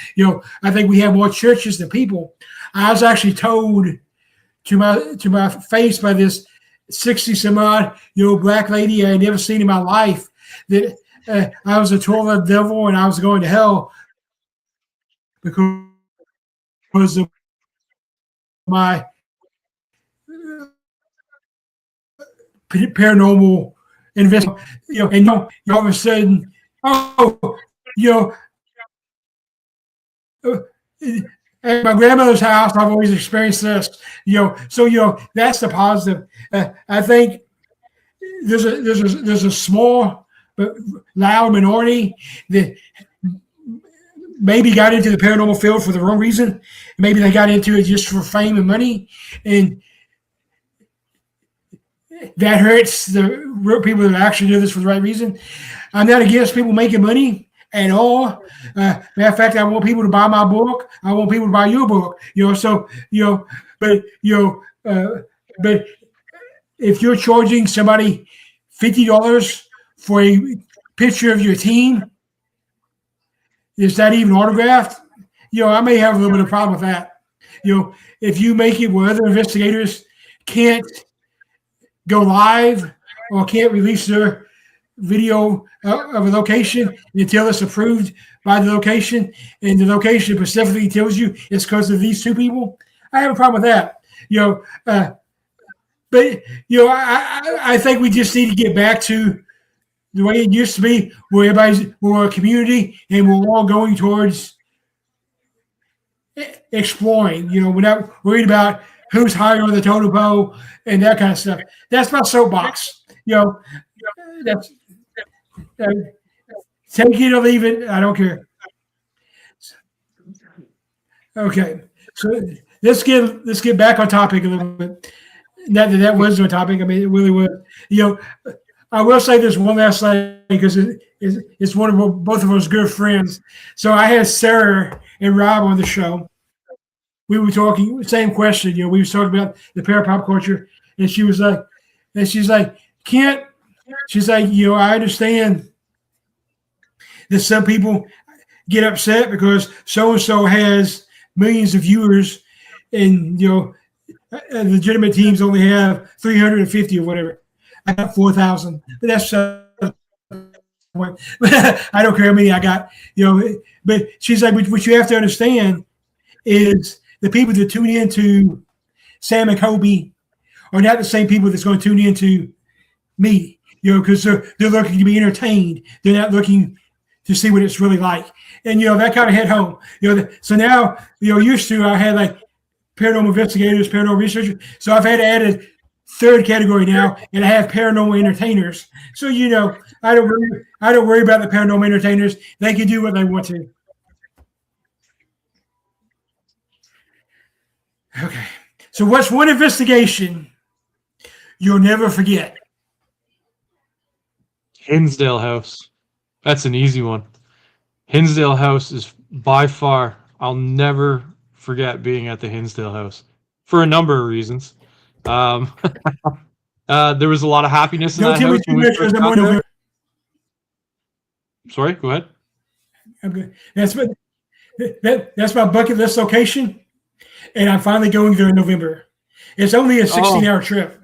A: I think we have more churches than people. I was actually told to my face by this 60 some odd black lady I had never seen in my life that I was a tool of the devil and I was going to hell because of my paranormal investment. And all of a sudden, at my grandmother's house, I've always experienced this, so that's the positive. I think there's a small but loud minority that maybe got into the paranormal field for the wrong reason. Maybe they got into it just for fame and money, and that hurts the real people that actually do this for the right reason. I'm not against people making money at all. Matter of fact, I want people to buy my book. I want people to buy your book. But if you're charging somebody $50 for a picture of your team, is that even autographed? I may have a little bit of problem with that. If you make it where other investigators can't go live or can't release their video of a location until it's approved by the location, and the location specifically tells you it's because of these two people, I have a problem with that. But I think we just need to get back to the way it used to be, where we're a community and we're all going towards exploring. We're not worried about who's higher on the totem pole and that kind of stuff. That's my soapbox. That's take it or leave it. I don't care. Okay, so let's get back on topic a little bit. Not that was no topic. I mean, it really was. I will say this one last thing because it's one of both of us good friends. So I had Sarah and Rob on the show. We were talking same question. We were talking about the para-pop culture, and she's like, Kent. She's like, I understand that some people get upset because so and so has millions of viewers, and legitimate teams only have 350 or whatever. I got 4,000, but that's I don't care how many I got. But she's like, what you have to understand is the people that tune into Sam and Kobe are not the same people that's going to tune into me. Because they're looking to be entertained. They're not looking to see what it's really like. And that kind of hit home. So now used to I had like paranormal investigators, paranormal researchers. So I've had to add a third category now, and I have paranormal entertainers. So I don't worry about the paranormal entertainers. They can do what they want to. Okay. So what's one investigation you'll never forget?
D: Hinsdale House. That's an easy one. Hinsdale House is by far, I'll never forget being at the Hinsdale House for a number of reasons. There was a lot of happiness in that house when we first got there. Sorry, go ahead.
A: Okay. That's my bucket list location, and I'm finally going there in November. It's only a
D: Oh,
A: 16-hour trip.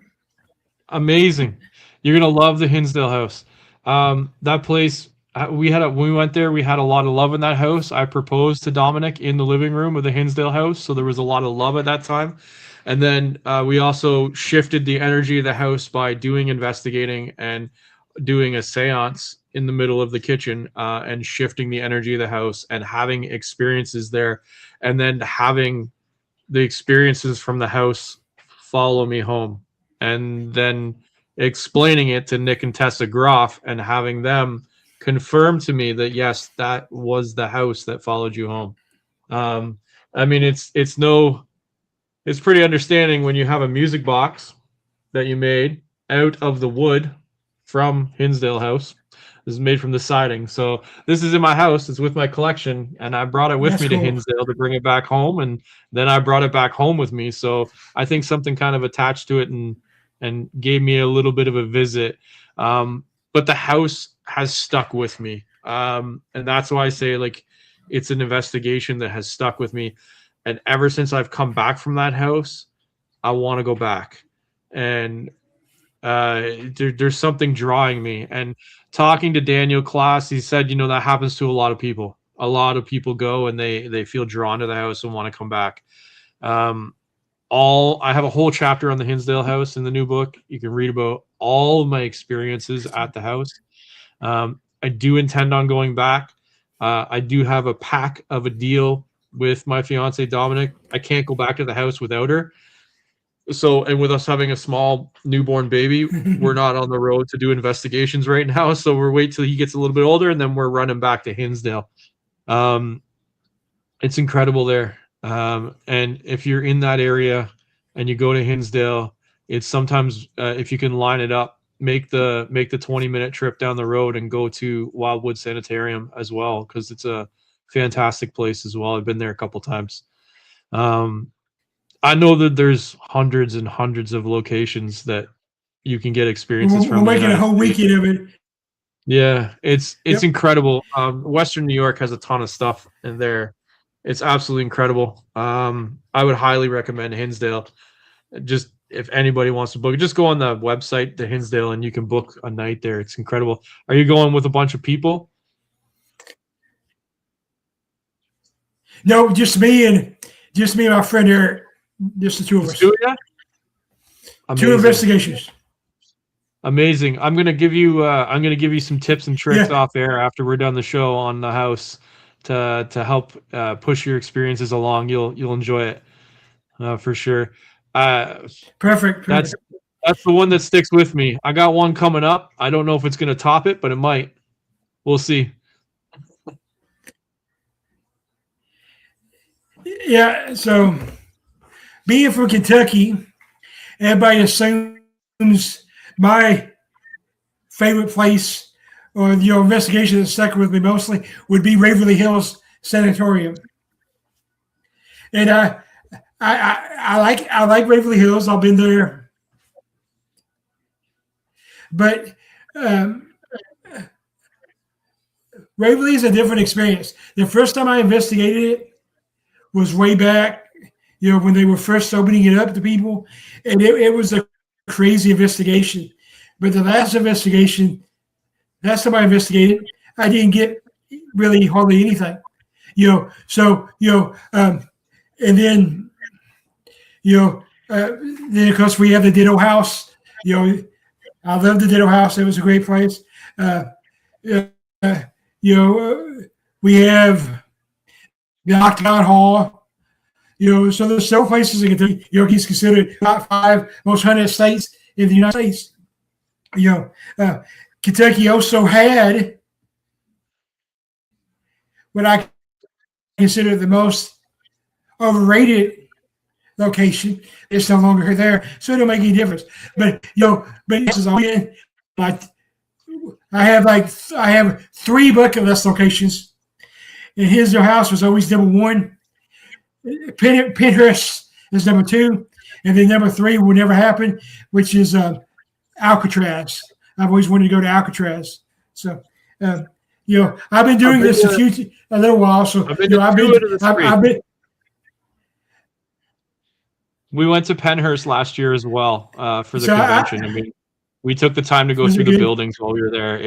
D: amazing. You're gonna love the Hinsdale house. That place, when we went there, we had a lot of love in that house. I proposed to Dominic in the living room of the Hinsdale house, so there was a lot of love at that time. And then we also shifted the energy of the house by doing investigating and doing a seance in the middle of the kitchen, and shifting the energy of the house and having experiences there, and then having the experiences from the house follow me home, and then explaining it to Nick and Tessa Groff and having them confirm to me that yes, that was the house that followed you home. I mean, it's pretty understanding when you have a music box that you made out of the wood from Hinsdale House. This is made from the siding. So this is in my house. It's with my collection, and I brought it with
A: That's
D: me to
A: cool.
D: Hinsdale to bring it back home, and then I brought it back home with me. So I think something kind of attached to it and gave me a little bit of a visit. But the house has stuck with me, and that's why I say like it's an investigation that has stuck with me. And ever since I've come back from that house, I want to go back. And there's something drawing me. And talking to Daniel Klaas, he said, that happens to a lot of people. A lot of people go and they feel drawn to the house and want to come back. I have a whole chapter on the Hinsdale house in the new book. You can read about all of my experiences at the house. I do intend on going back. I do have a pack of a deal with my fiance Dominic. I can't go back to the house without her. So, and with us having a small newborn baby, we're not on the road to do investigations right now. So we're wait till he gets a little bit older, and then we're running back to Hinsdale. It's incredible there. And if you're in that area and you go to Hinsdale, it's sometimes if you can line it up, make the 20-minute trip down the road and go to Wildwood Sanitarium as well, because it's a fantastic place as well. I've been there a couple times. I know that there's hundreds and hundreds of locations that you can get experiences
A: We're
D: from.
A: making a whole weekend of it.
D: Yeah, it's
A: Yep.
D: incredible. Western New York has a ton of stuff in there. It's absolutely incredible. I would highly recommend Hinsdale. Just if anybody wants to book, just go on the website, the Hinsdale, and you can book a night there. It's incredible. Are you going with a bunch of people?
A: No, just me and my friend Eric. Just the two of us.
D: Just two of you?
A: Two investigations.
D: Amazing. I'm gonna give you some tips and tricks off air after we're done the show on the house to help push your experiences along. You'll enjoy it for sure.
A: Perfect.
D: That's the one that sticks with me. I got one coming up. I don't know if it's gonna top it, but it might. We'll see.
A: Yeah. So, being from Kentucky, everybody assumes my favorite place or investigation that stuck with me mostly would be Waverly Hills Sanatorium. And I like Waverly Hills. I've been there, but Waverly is a different experience. The first time I investigated it was way back, when they were first opening it up to people, and it was a crazy investigation. But the last time I investigated, I didn't get really hardly anything, and then, then of course we have the Ditto House. I love the Ditto House. It was a great place. We have the Octagon Hall. So there's several places in Kentucky. He's considered top 5 most haunted states in the United States. Kentucky also had what I consider the most overrated location. It's no longer there, so it don't make any difference. But this is all in. I have 3 bucket list locations, and his house was always number 1. Pinterest is number 2, and then number 3 will never happen, which is Alcatraz. I've always wanted to go to Alcatraz. So, I've been doing this a little while. So, I've been
D: We went to Penhurst last year as well for the
A: So
D: convention. I mean, we took the time to go
A: Was
D: through
A: it
D: the
A: good?
D: buildings while we were there.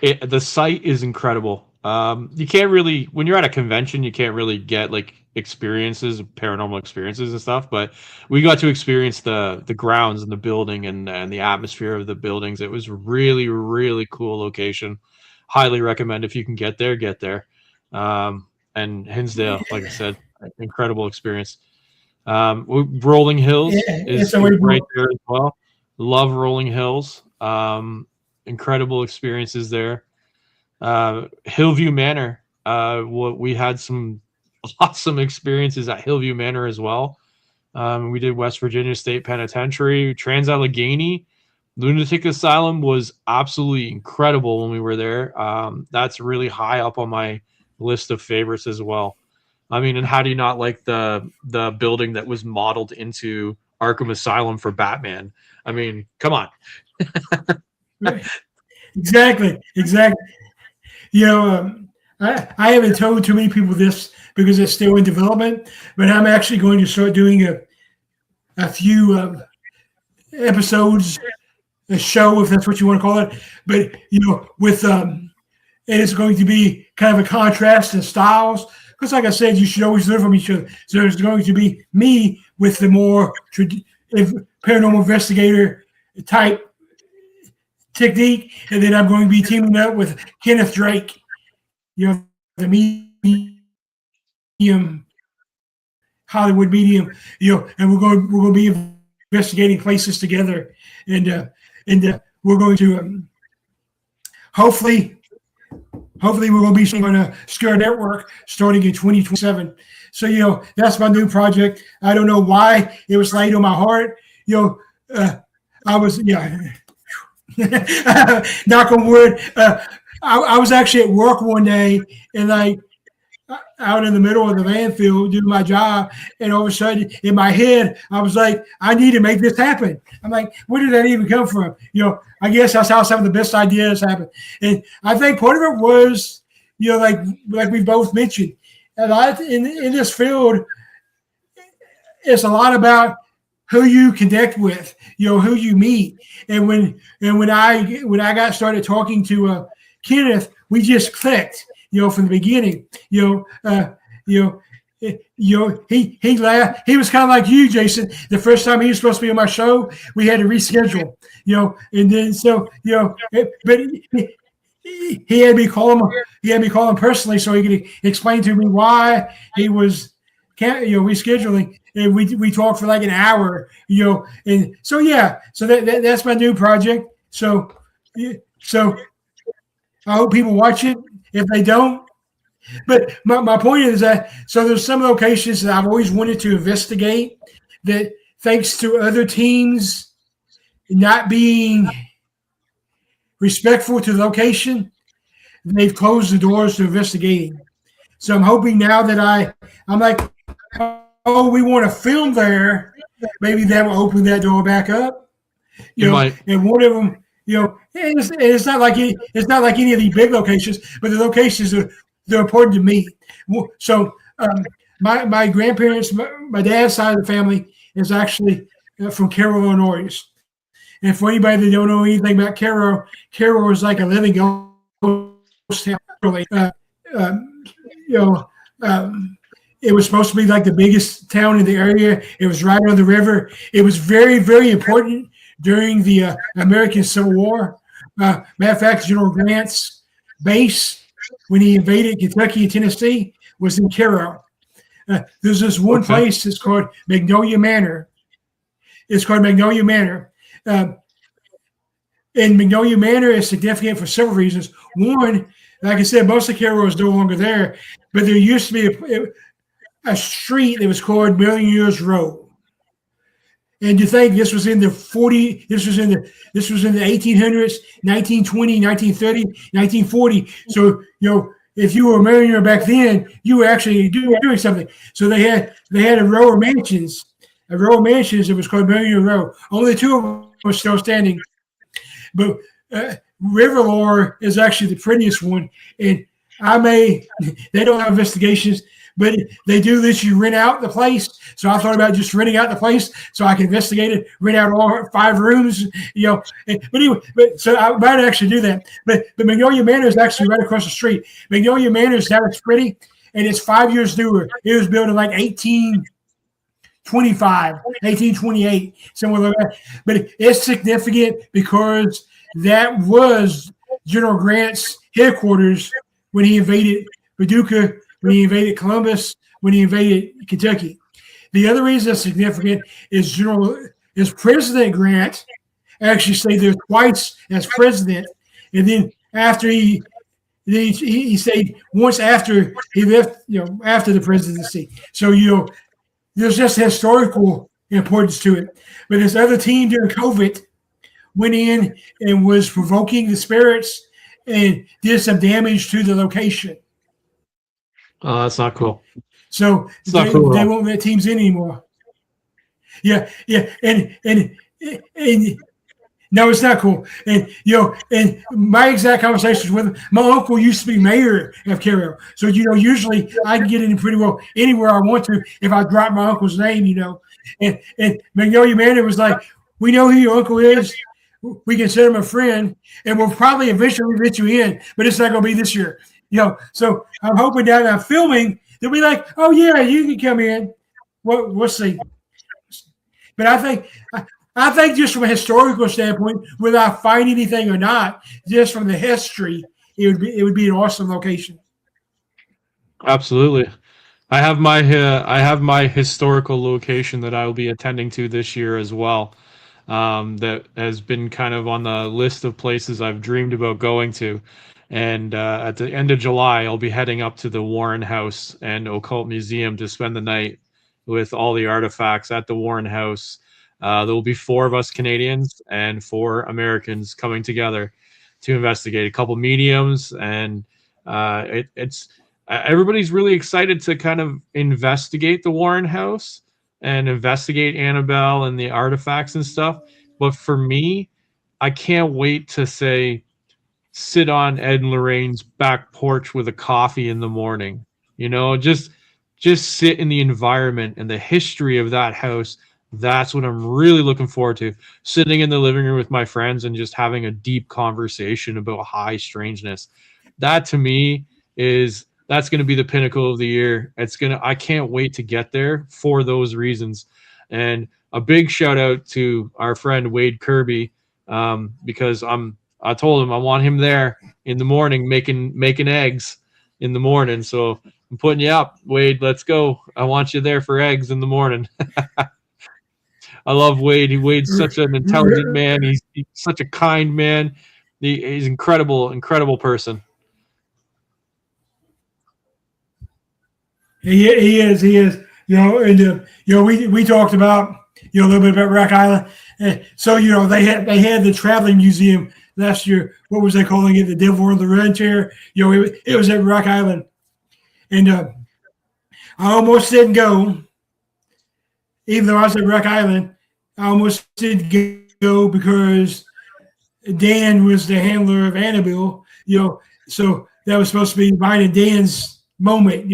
D: The site is incredible. You can't really, when you're at a convention, you can't really get like experiences, paranormal experiences and stuff. But we got to experience the grounds and the building and the atmosphere of the buildings. It was really, really cool location. Highly recommend if you can get there, get there. And Hinsdale, like I said, incredible experience. Rolling
A: Yeah,
D: Hills
A: it's a
D: is
A: way
D: right
A: more.
D: there as well. Love Rolling Hills. Incredible experiences there. Hillview Manor. We had some awesome experiences at Hillview Manor as well. We did West Virginia State Penitentiary, Trans Allegheny Lunatic Asylum was absolutely incredible when we were there. That's really high up on my list of favorites as well. I mean, and how do you not like the building that was modeled into Arkham Asylum for Batman? I mean, come on.
A: Exactly. You know, I haven't told too many people this because it's still in development, but I'm actually going to start doing a few episodes, a show, if that's what you want to call it. But with and it's going to be kind of a contrast in styles because, like I said, you should always learn from each other. So there's going to be me with the more paranormal investigator type technique, and then I'm going to be teaming up with Kenneth Drake, the medium, Hollywood medium, and we're going to be investigating places together, and we're going to hopefully we're going to be seeing on a Scare Network starting in 2027. So that's my new project. I don't know why it was laid on my heart. I was knock on wood. I was actually at work one day and out in the middle of the van field doing my job, and all of a sudden in my head I was like, I need to make this happen. I'm like, where did that even come from? I guess that's how some of the best ideas happen. And I think part of it was, like we both mentioned, a lot in this field, it's a lot about who you connect with, who you meet. And when I got started talking to Kenneth, we just clicked, from the beginning. He laughed. He was kind of like you, Jason. The first time he was supposed to be on my show, we had to reschedule. And then but he had me call him. He had me call him personally so he could explain to me why he was rescheduling. And we talked for like an hour, and so that's my new project. So I hope people watch it. If they don't, but my point is that there's some locations that I've always wanted to investigate that, thanks to other teams not being respectful to the location, they've closed the doors to investigating. So I'm hoping now that I'm like, oh, we want to film there. Maybe that will open that door back up. And one of them, it's not like any of these big locations, but the locations they're important to me. So my grandparents, my dad's side of the family is actually from Cairo, Illinois. And for anybody that don't know anything about Cairo, Cairo is like a living ghost town. It was supposed to be like the biggest town in the area. It was right on the river. It was very, very important during the American Civil War. Matter of fact, General Grant's base when he invaded Kentucky and Tennessee was in Cairo. There's this one place that's called Magnolia Manor. It's called Magnolia Manor. And Magnolia Manor is significant for several reasons. One, like I said, most of Cairo is no longer there, but there used to be a street that was called Million Years Road. And you think this was in the 1800s, 1920, 1930, 1940. So, if you were a millionaire back then, you were actually doing something. So they had a row of mansions. That was called Million Row. Only two of them are still standing. But Riverlore is actually the prettiest one. And they don't have investigations, but they do this. You rent out the place. So I thought about just renting out the place so I can investigate it, rent out all 5 rooms, But anyway, so I might actually do that. But Magnolia Manor is actually right across the street. Magnolia Manor is down at Pretty, and it's 5 years newer. It was built in like 1825, 1828, somewhere like that. But it's significant because that was General Grant's headquarters when he invaded Paducah, when he invaded Columbus, when he invaded Kentucky. The other reason it's significant is President Grant actually stayed there twice as president, and then after he stayed once after he left, after the presidency. So there's just historical importance to it. But this other team during COVID went in and was provoking the spirits and did some damage to the location.
D: Oh, that's not cool.
A: So they won't let teams in anymore. Yeah, and no, it's not cool. And and my exact conversations with him, my uncle used to be mayor of Carroll. So usually I can get in pretty well anywhere I want to if I drop my uncle's name, And Magnolia Manor was like, we know who your uncle is. We consider him a friend, and we'll probably eventually let you in, but it's not going to be this year. So I'm hoping that I'm filming, they'll be like, oh yeah, you can come in. We'll see. But I think just from a historical standpoint, without finding anything or not, just from the history, it would be an awesome location.
D: Absolutely. I have my historical location that I will be attending to this year as well. That has been kind of on the list of places I've dreamed about going to. And at the end of July, I'll be heading up to the Warren House and Occult Museum to spend the night with all the artifacts at the Warren House. There will be 4 of us Canadians and 4 Americans coming together to investigate. A couple mediums, and it's everybody's really excited to kind of investigate the Warren House and investigate Annabelle and the artifacts and stuff. But for me, I can't wait to sit on Ed and Lorraine's back porch with a coffee in the morning. Just sit in the environment and the history of that house. That's what I'm really looking forward to. Sitting in the living room with my friends and just having a deep conversation about high strangeness. That to me that's going to be the pinnacle of the year. I can't wait to get there for those reasons. And a big shout out to our friend Wade Kirby, because I told him I want him there in the morning making eggs in the morning. So I'm putting you up, Wade. Let's go. I want you there for eggs in the morning. I love Wade. Wade's such an intelligent man. He's such a kind man. He's incredible person.
A: He is. And we talked about a little bit about Rock Island. So they had the traveling museum last year. What was they calling it? The Devil on the Run chair. It was at Rock Island, and I almost didn't go, even though I was at Rock Island. I almost didn't go because Dan was the handler of Annabelle. So that was supposed to be mine and Dan's moment.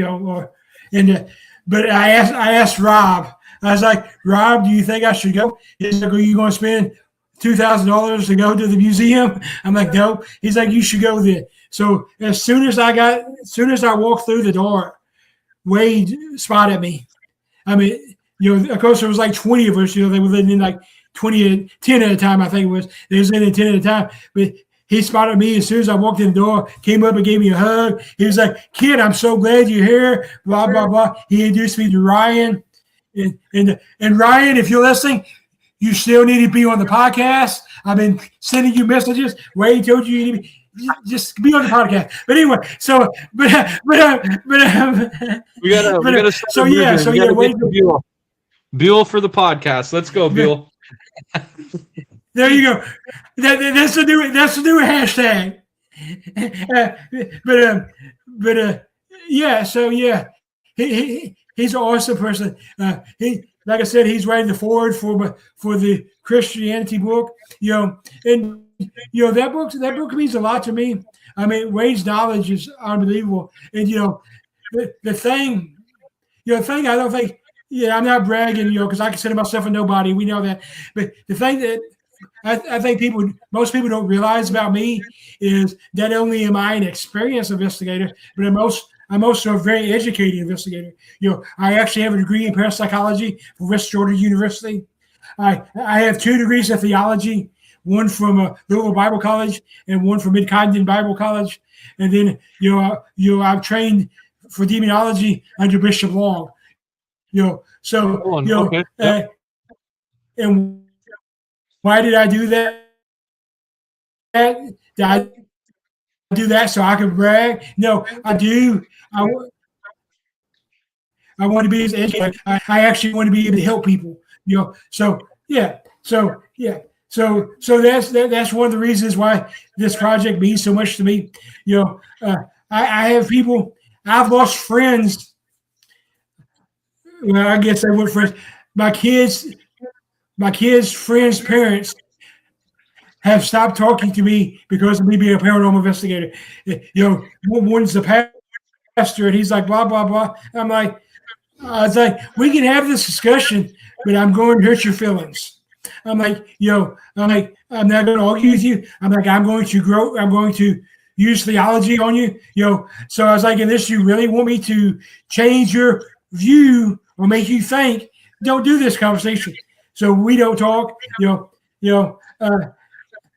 A: But I asked Rob. I was like, Rob, do you think I should go? He's like, are you going to spend $2,000 to go to the museum? I'm like, no. He's like, you should go then. So as soon as I walked through the door, Wade spotted me. I mean, of course there was like 20 of us. They were living in like 10 at a time. I think it was. They was in 10 at a time. But he spotted me as soon as I walked in the door, came up and gave me a hug. He was like, kid, I'm so glad you're here, blah, blah, blah. He introduced me to Ryan. And Ryan, if you're listening, you still need to be on the podcast. I've been sending you messages. Wade told you need to just be on the podcast. But anyway, so we gotta
D: so Wade, Buell for the podcast. Let's go, Buell.
A: There you go. That's the new hashtag. He's an awesome person. Like I said, he's writing the foreword for the Christianity book. And that book means a lot to me. I mean, Wade's knowledge is unbelievable. And the thing the thing I don't think, I'm not bragging, because I consider myself a nobody. We know that. But the thing that I think most people don't realize about me is that only am I an experienced investigator, but I'm also a very educated investigator. I actually have a degree in parapsychology from West Georgia University. I have 2 degrees in theology, one from Louisville Bible College and one from Mid-Continent Bible College. And then, I've trained for demonology under Bishop Long. So,
D: Okay. Yep.
A: And why did I do that? Did I do that so I could brag? No, I do. I want to be as educated. I actually want to be able to help people. So yeah. So yeah. So that's one of the reasons why this project means so much to me. I have people. I've lost friends. Well, I guess I would friends. My kids' friends' parents have stopped talking to me because of me being a paranormal investigator. One's the pastor, and he's like, blah, blah, blah. I'm like, I was like, we can have this discussion, but I'm going to hurt your feelings. I'm like, I'm not going to argue with you. I'm like, I'm going to grow. I'm going to use theology on you. So I was like, unless you really want me to change your view or make you think, don't do this conversation. So we don't talk, and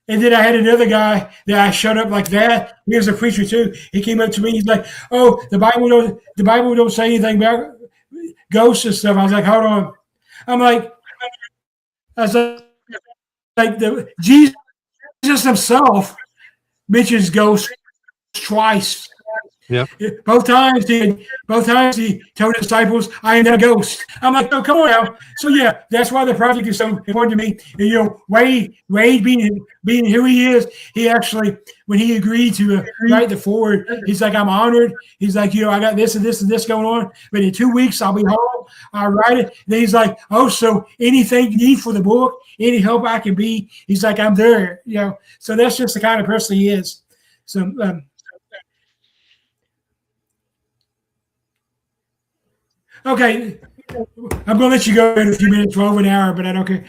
A: then I had another guy that I shut up like that. He was a preacher too. He came up to me. He's like, "Oh, the Bible don't say anything about ghosts and stuff." I was like, "Hold on." I was like Jesus himself mentions ghosts twice.
D: Yeah.
A: Both times he told the disciples, "I am not a ghost." I'm like, "Oh, come on now." So yeah, that's why the project is so important to me. And Wade being who he is, he actually, when he agreed to write the forward, he's like, "I'm honored." He's like, "I got this and this and this going on, but in 2 weeks I'll be home. I'll write it." And then he's like, "Oh, so anything you need for the book, any help I can be," he's like, "I'm there." So that's just the kind of person he is. So. Okay, I'm going to let you go in a few minutes. We're over an hour, but I don't care.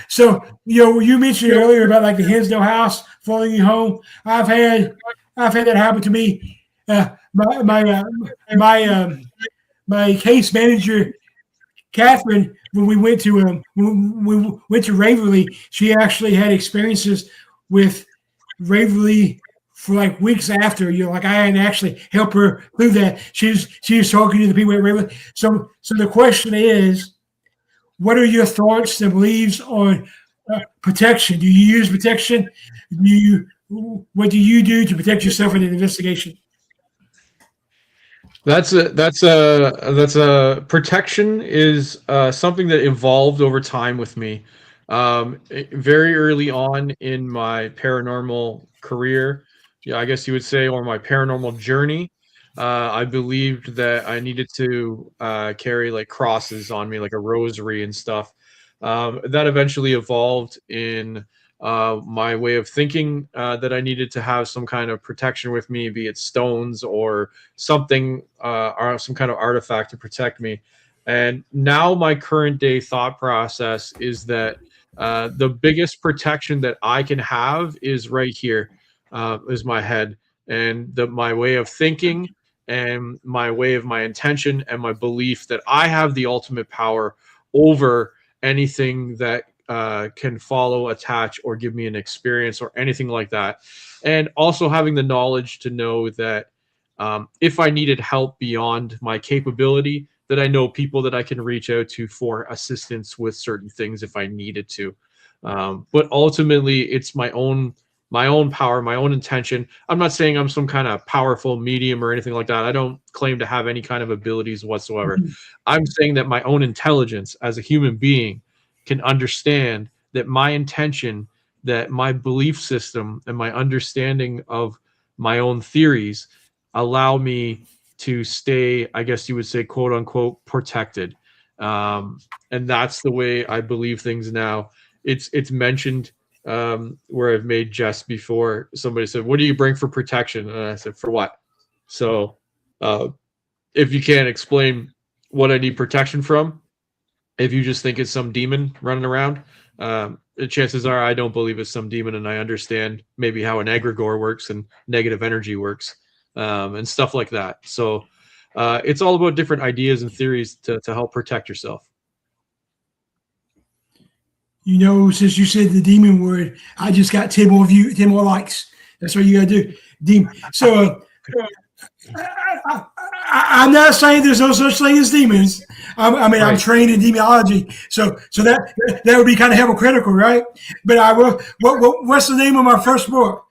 A: So, you mentioned earlier about like the Hinsdale house following you home. I've had that happen to me. My case manager, Catherine, when we went to Raverly, she actually had experiences with Raverly for like weeks after. I hadn't actually helped her through that. She was talking to the people at Raverly. So the question is, what are your thoughts and beliefs on protection? Do you use protection? What do you do to protect yourself in an investigation?
D: That's a protection is something that evolved over time with me. Very early on in my paranormal career, I guess you would say, or my paranormal journey, I believed that I needed to carry like crosses on me, like a rosary and stuff. That eventually evolved in my way of thinking, that I needed to have some kind of protection with me, be it stones or something, or some kind of artifact to protect me. And now my current day thought process is that the biggest protection that I can have is right here, is my head, and my way of thinking, and my way of my intention, and my belief that I have the ultimate power over anything that can follow, attach, or give me an experience or anything like that. And also having the knowledge to know that if I needed help beyond my capability, that I know people that I can reach out to for assistance with certain things if I needed to. But ultimately, it's my own power, my own intention. I'm not saying I'm some kind of powerful medium or anything like that. I don't claim to have any kind of abilities whatsoever. I'm saying that my own intelligence as a human being can understand that my intention, that my belief system, and my understanding of my own theories allow me to stay, I guess you would say, quote unquote, protected. And that's the way I believe things now. It's mentioned where I've made jest before. Somebody said, "What do you bring for protection?" And I said, "For what?" So if you can't explain what I need protection from. If you just think it's some demon running around, the chances are I don't believe it's some demon, and I understand maybe how an egregore works and negative energy works, and stuff like that. So it's all about different ideas and theories to help protect yourself.
A: You know, since you said the demon word, I just got 10 more 10 more likes. That's what you got to do. Demon. So I'm not saying there's no such thing as demons. I'm
D: Right.
A: trained in demonology, so that would be kind of hypocritical, right? But I will. What's the name of my first book?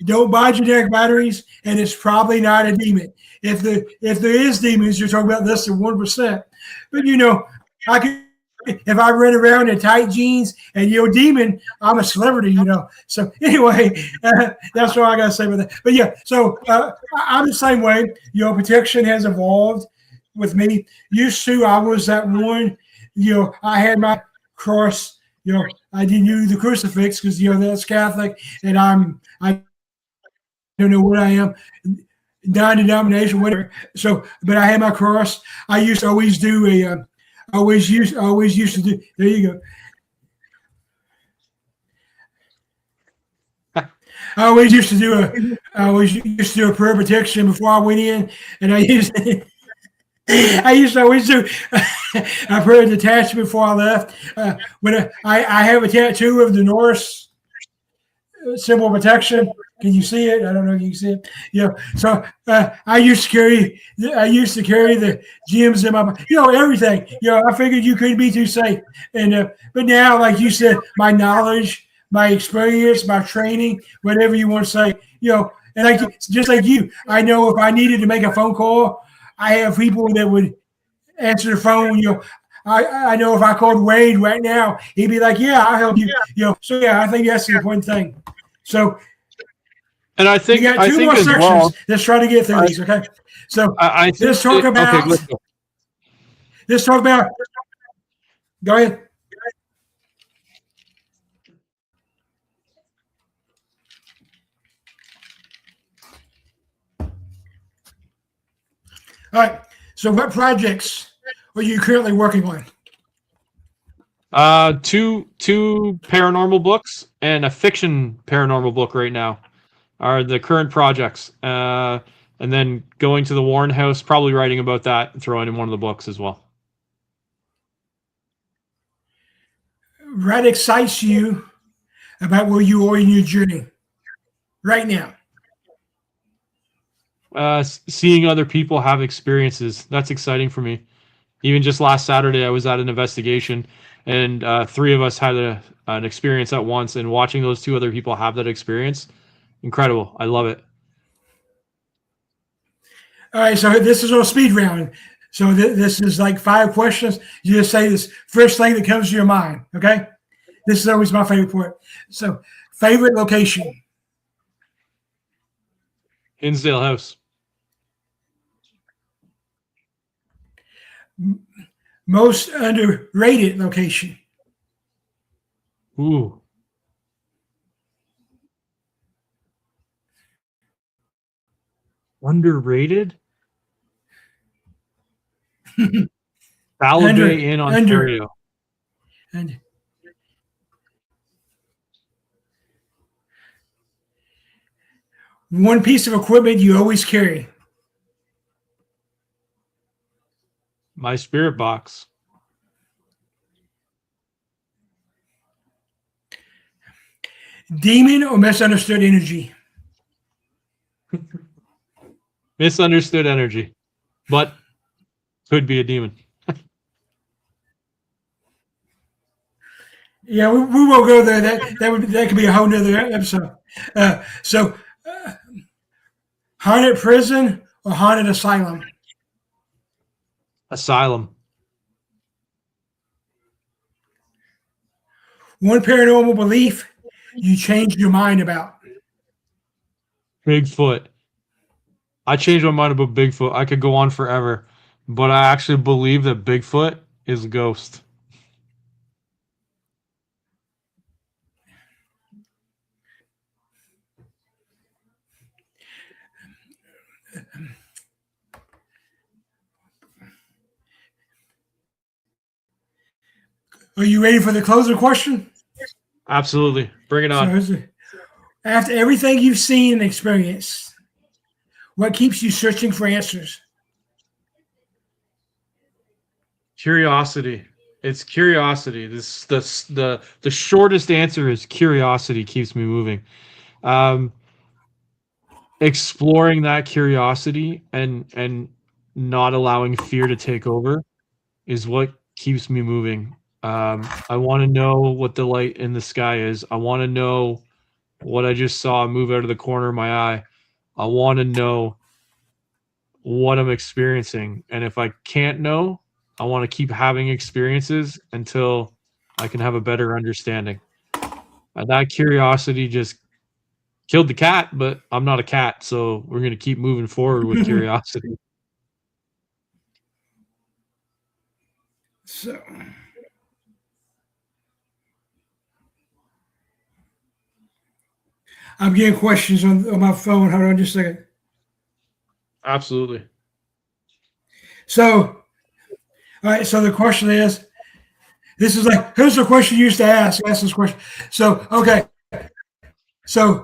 A: Don't buy generic batteries, and it's probably not a demon. If there is demons, you're talking about less than 1%. But you know, I could if I run around in tight jeans and you're a demon, I'm a celebrity, you know. So anyway, that's what I got to say about that. But yeah, so I'm the same way. You know, protection has evolved with me. Used to, I was that one. You know, I had my cross. You know, I didn't use the crucifix because you know that's Catholic, and I don't know what I am, non-denomination, whatever. So, but I had my cross. I used to always do a. Always used to do. There you go. I always used to do a prayer protection before I went in, and I used to always do a prayer detachment before I left. When I have a tattoo of the Norse symbol of protection. Can you see it? I don't know if you can see it. Yeah. So I used to carry the gems in my, you know, everything. You know, I figured you couldn't be too safe. And but now, like you said, my knowledge, my experience, my training, whatever you want to say, you know, and like just like you, I know if I needed to make a phone call, I have people that would answer the phone. You know, I know if I called Wade right now, he'd be like, "Yeah, I'll help you." You know, so yeah, I think that's the important thing. So
D: And I
A: we
D: think
A: got two more
D: as
A: sections.
D: well.
A: Let's try to get through these. Okay. So
D: I think
A: let's talk about.
D: okay, let's go.
A: Let's talk about. Go ahead. All right. So what projects are you currently working on?
D: Two paranormal books and a fiction paranormal book right now are the current projects. And then going to the Warren House, probably writing about that and throwing in one of the books as well.
A: What excites you about where you are in your journey right now?
D: Seeing other people have experiences, that's exciting for me. Even just last Saturday, I was at an investigation, and three of us had an experience at once. And watching those two other people have that experience, incredible. I love it.
A: All right. So this is a speed round. So this is like 5 questions. You just say this first thing that comes to your mind. Okay. This is always my favorite part. So favorite location.
D: Hinsdale House.
A: Most underrated location.
D: Ooh. Underrated? Ballad Bay in Ontario.
A: And one piece of equipment you always carry.
D: My spirit box.
A: Demon or misunderstood energy.
D: Misunderstood energy, but could be a demon.
A: Yeah, we won't go there. That could be a whole nother episode. So, haunted prison or haunted asylum?
D: Asylum.
A: One paranormal belief you changed your mind about.
D: Bigfoot. I changed my mind about Bigfoot. I could go on forever, but I actually believe that Bigfoot is a ghost.
A: Are you ready for the closer question?
D: Absolutely. Bring it
A: So
D: on.
A: after everything you've seen and experienced, what keeps you searching for answers?
D: Curiosity. It's curiosity. The shortest answer is curiosity keeps me moving. Um, Exploring that curiosity and not allowing fear to take over is what keeps me moving. I want to know what the light in the sky is. I want to know what I just saw move out of the corner of my eye. I want to know what I'm experiencing. And if I can't know, I want to keep having experiences until I can have a better understanding. That curiosity just killed the cat, but I'm not a cat, so we're going to keep moving forward with curiosity.
A: So, I'm getting questions on my phone. Hold on just a second.
D: Absolutely.
A: So, all right. So the question is, this is like, here's the question you used to ask. Ask this question. So, okay. So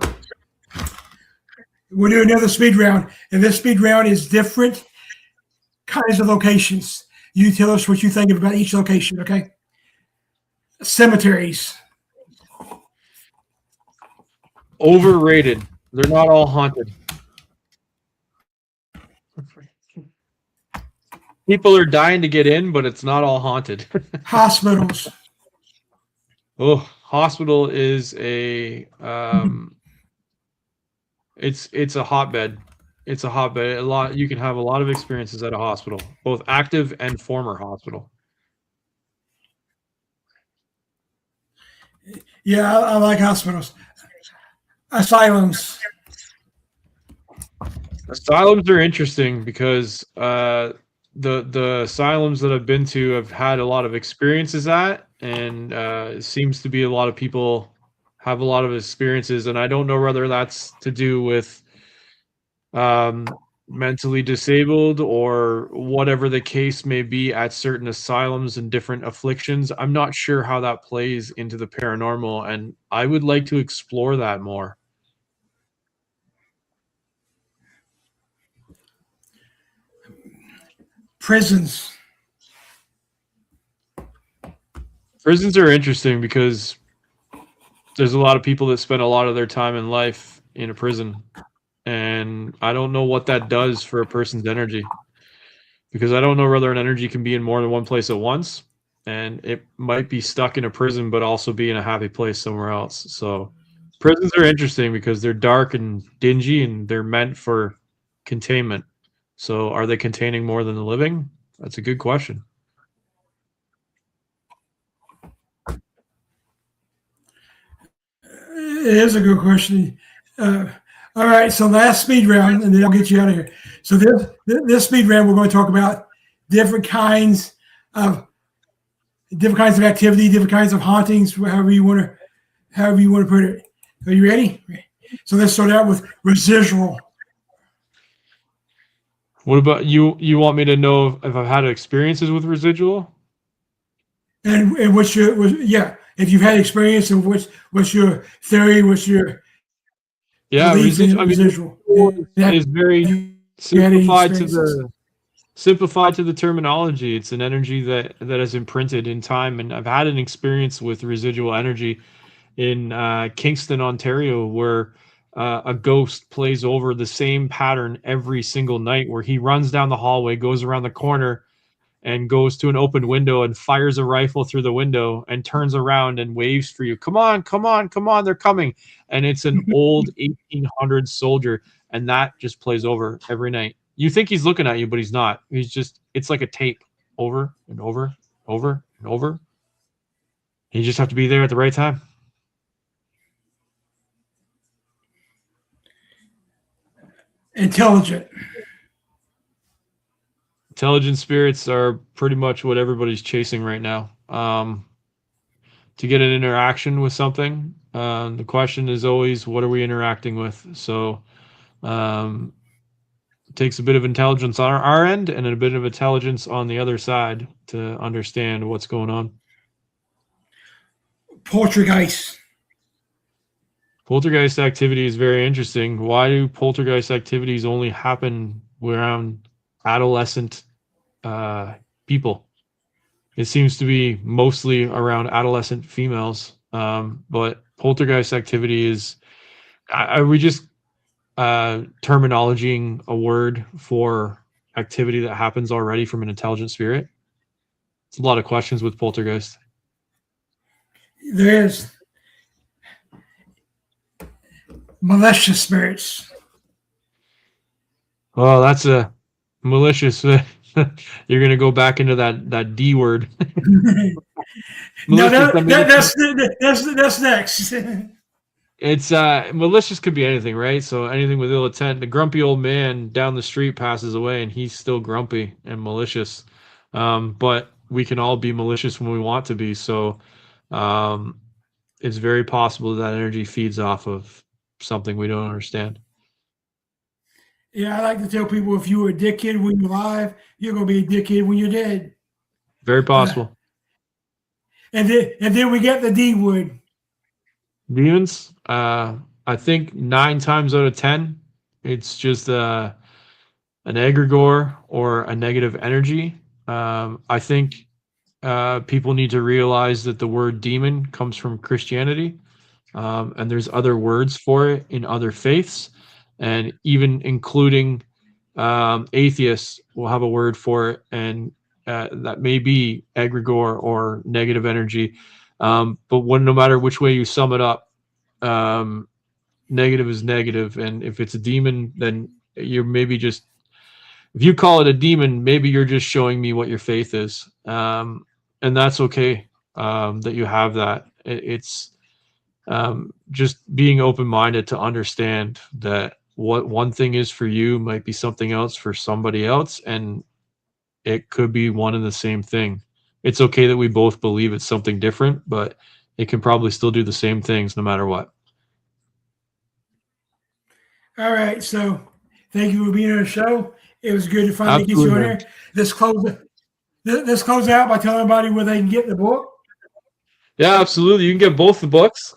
A: we'll do another speed round, and this speed round is different kinds of locations. You tell us what you think about each location. Okay. Cemeteries.
D: Overrated. They're not all haunted. People are dying to get in, but it's not all haunted.
A: Hospitals.
D: Oh, hospital is a it's a hotbed. It's a hotbed. You can have a lot of experiences at a hospital, both active and former hospital.
A: Yeah, I like hospitals. Asylums.
D: Asylums are interesting because the asylums that I've been to have had a lot of experiences at, and it seems to be a lot of people have a lot of experiences, and I don't know whether that's to do with mentally disabled or whatever the case may be at certain asylums and different afflictions. I'm not sure how that plays into the paranormal, and I would like to explore that more.
A: Prisons.
D: Prisons are interesting because there's a lot of people that spend a lot of their time in life in a prison, and I don't know what that does for a person's energy, because I don't know whether an energy can be in more than one place at once, and it might be stuck in a prison but also be in a happy place somewhere else. So prisons are interesting because they're dark and dingy and they're meant for containment. So are they containing more than the living? That's a good question.
A: It is a good question. All right, so last speed round, and then I'll get you out of here. So this speed round, we're going to talk about different kinds of activity, different kinds of hauntings, however you want to put it. Are you ready? So let's start out with residual.
D: What about you? You want me to know if I've had experiences with residual?
A: And yeah, if you've had experience, and what's your theory? What's your belief in residual?
D: Is very simplified to the terminology. It's an energy that is imprinted in time, and I've had an experience with residual energy in Kingston, Ontario, where a ghost plays over the same pattern every single night, where he runs down the hallway, goes around the corner, and goes to an open window and fires a rifle through the window and turns around and waves for you. Come on, come on, come on, they're coming. And it's an old 1800s soldier, and that just plays over every night. You think he's looking at you, but he's not. It's like a tape over and over, over and over. You just have to be there at the right time.
A: Intelligent
D: spirits are pretty much what everybody's chasing right now. To get an interaction with something, the question is always, what are we interacting with? So it takes a bit of intelligence on our end and a bit of intelligence on the other side to understand what's going on.
A: poltergeist.
D: Poltergeist activity is very interesting. Why do poltergeist activities only happen around adolescent people? It seems to be mostly around adolescent females. But poltergeist activity is, are we just terminologying a word for activity that happens already from an intelligent spirit? It's a lot of questions with poltergeist.
A: There is malicious spirits.
D: Oh, that's a malicious. You're going to go back into that D word.
A: No,
D: Malicious,
A: that's next.
D: it's malicious could be anything, right? So anything with ill intent. The grumpy old man down the street passes away and he's still grumpy and malicious. But we can all be malicious when we want to be. So it's very possible that energy feeds off of something we don't understand.
A: Yeah, I like to tell people, if you were a dickhead when you're alive, you're going to be a dickhead when you're dead.
D: Very possible.
A: And then we get the D word.
D: Demons, I think 9 times out of 10, it's just an egregore or a negative energy. I think people need to realize that the word demon comes from Christianity, and there's other words for it in other faiths, and even including atheists will have a word for it, and that may be egregore or negative energy. But no matter which way you sum it up, negative is negative. And if it's a demon, then you're maybe just, if you call it a demon, maybe you're just showing me what your faith is. And that's okay, that you have that. It's just being open-minded to understand that what one thing is for you might be something else for somebody else, and it could be one and the same thing. It's okay that we both believe it's something different, but it can probably still do the same things no matter what.
A: All right. So thank you for being on the show. It was good to finally get you on here. Let's close out by telling everybody where they can get the book.
D: Yeah, absolutely. You can get both the books.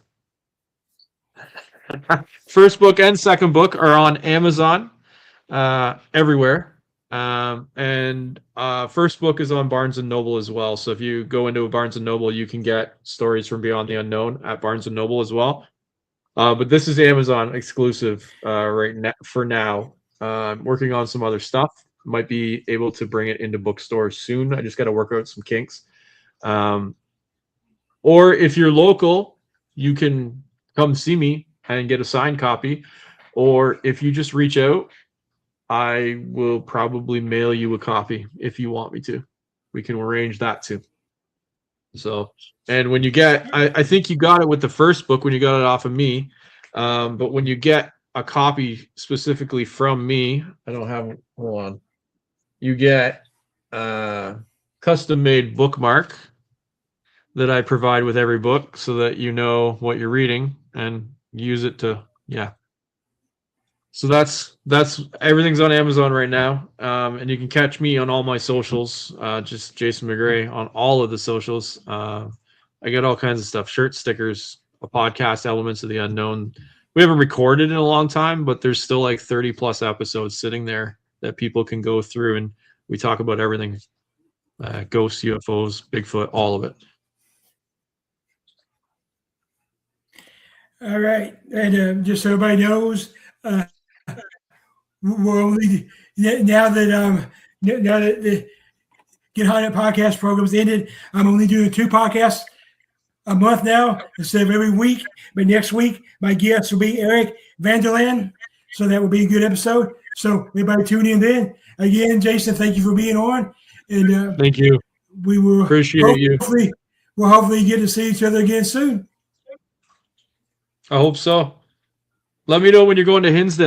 D: First book and second book are on Amazon, everywhere. And first book is on Barnes & Noble as well. So if you go into a Barnes & Noble, you can get Stories from Beyond the Unknown at Barnes & Noble as well. But this is Amazon exclusive right now. For now, working on some other stuff. Might be able to bring it into bookstores soon. I just got to work out some kinks. Or if you're local, you can come see me and get a signed copy. Or if you just reach out, I will probably mail you a copy if you want me to. We can arrange that too. So, and when you get, I think you got it with the first book when you got it off of me. But when you get a copy specifically from me, I don't have it. Hold on. You get a custom-made bookmark that I provide with every book so that you know what you're reading and use it to, yeah. So that's everything's on Amazon right now, and you can catch me on all my socials. Just Jason McGray on all of the socials. I got all kinds of stuff: shirts, stickers, a podcast, Elements of the Unknown. We haven't recorded in a long time, but there's still like 30 plus episodes sitting there that people can go through, and we talk about everything: ghosts, UFOs, Bigfoot, all of it.
A: All right, and just so everybody knows. We're only now that the Get High Up podcast program's ended. I'm only doing 2 podcasts a month now instead of every week. But next week, my guest will be Eric Vanderland, so that will be a good episode. So everybody tune in then. Again, Jason, thank you for being on. And
D: thank you.
A: We will
D: appreciate you.
A: We'll hopefully get to see each other again soon.
D: I hope so. Let me know when you're going to Hinsdale.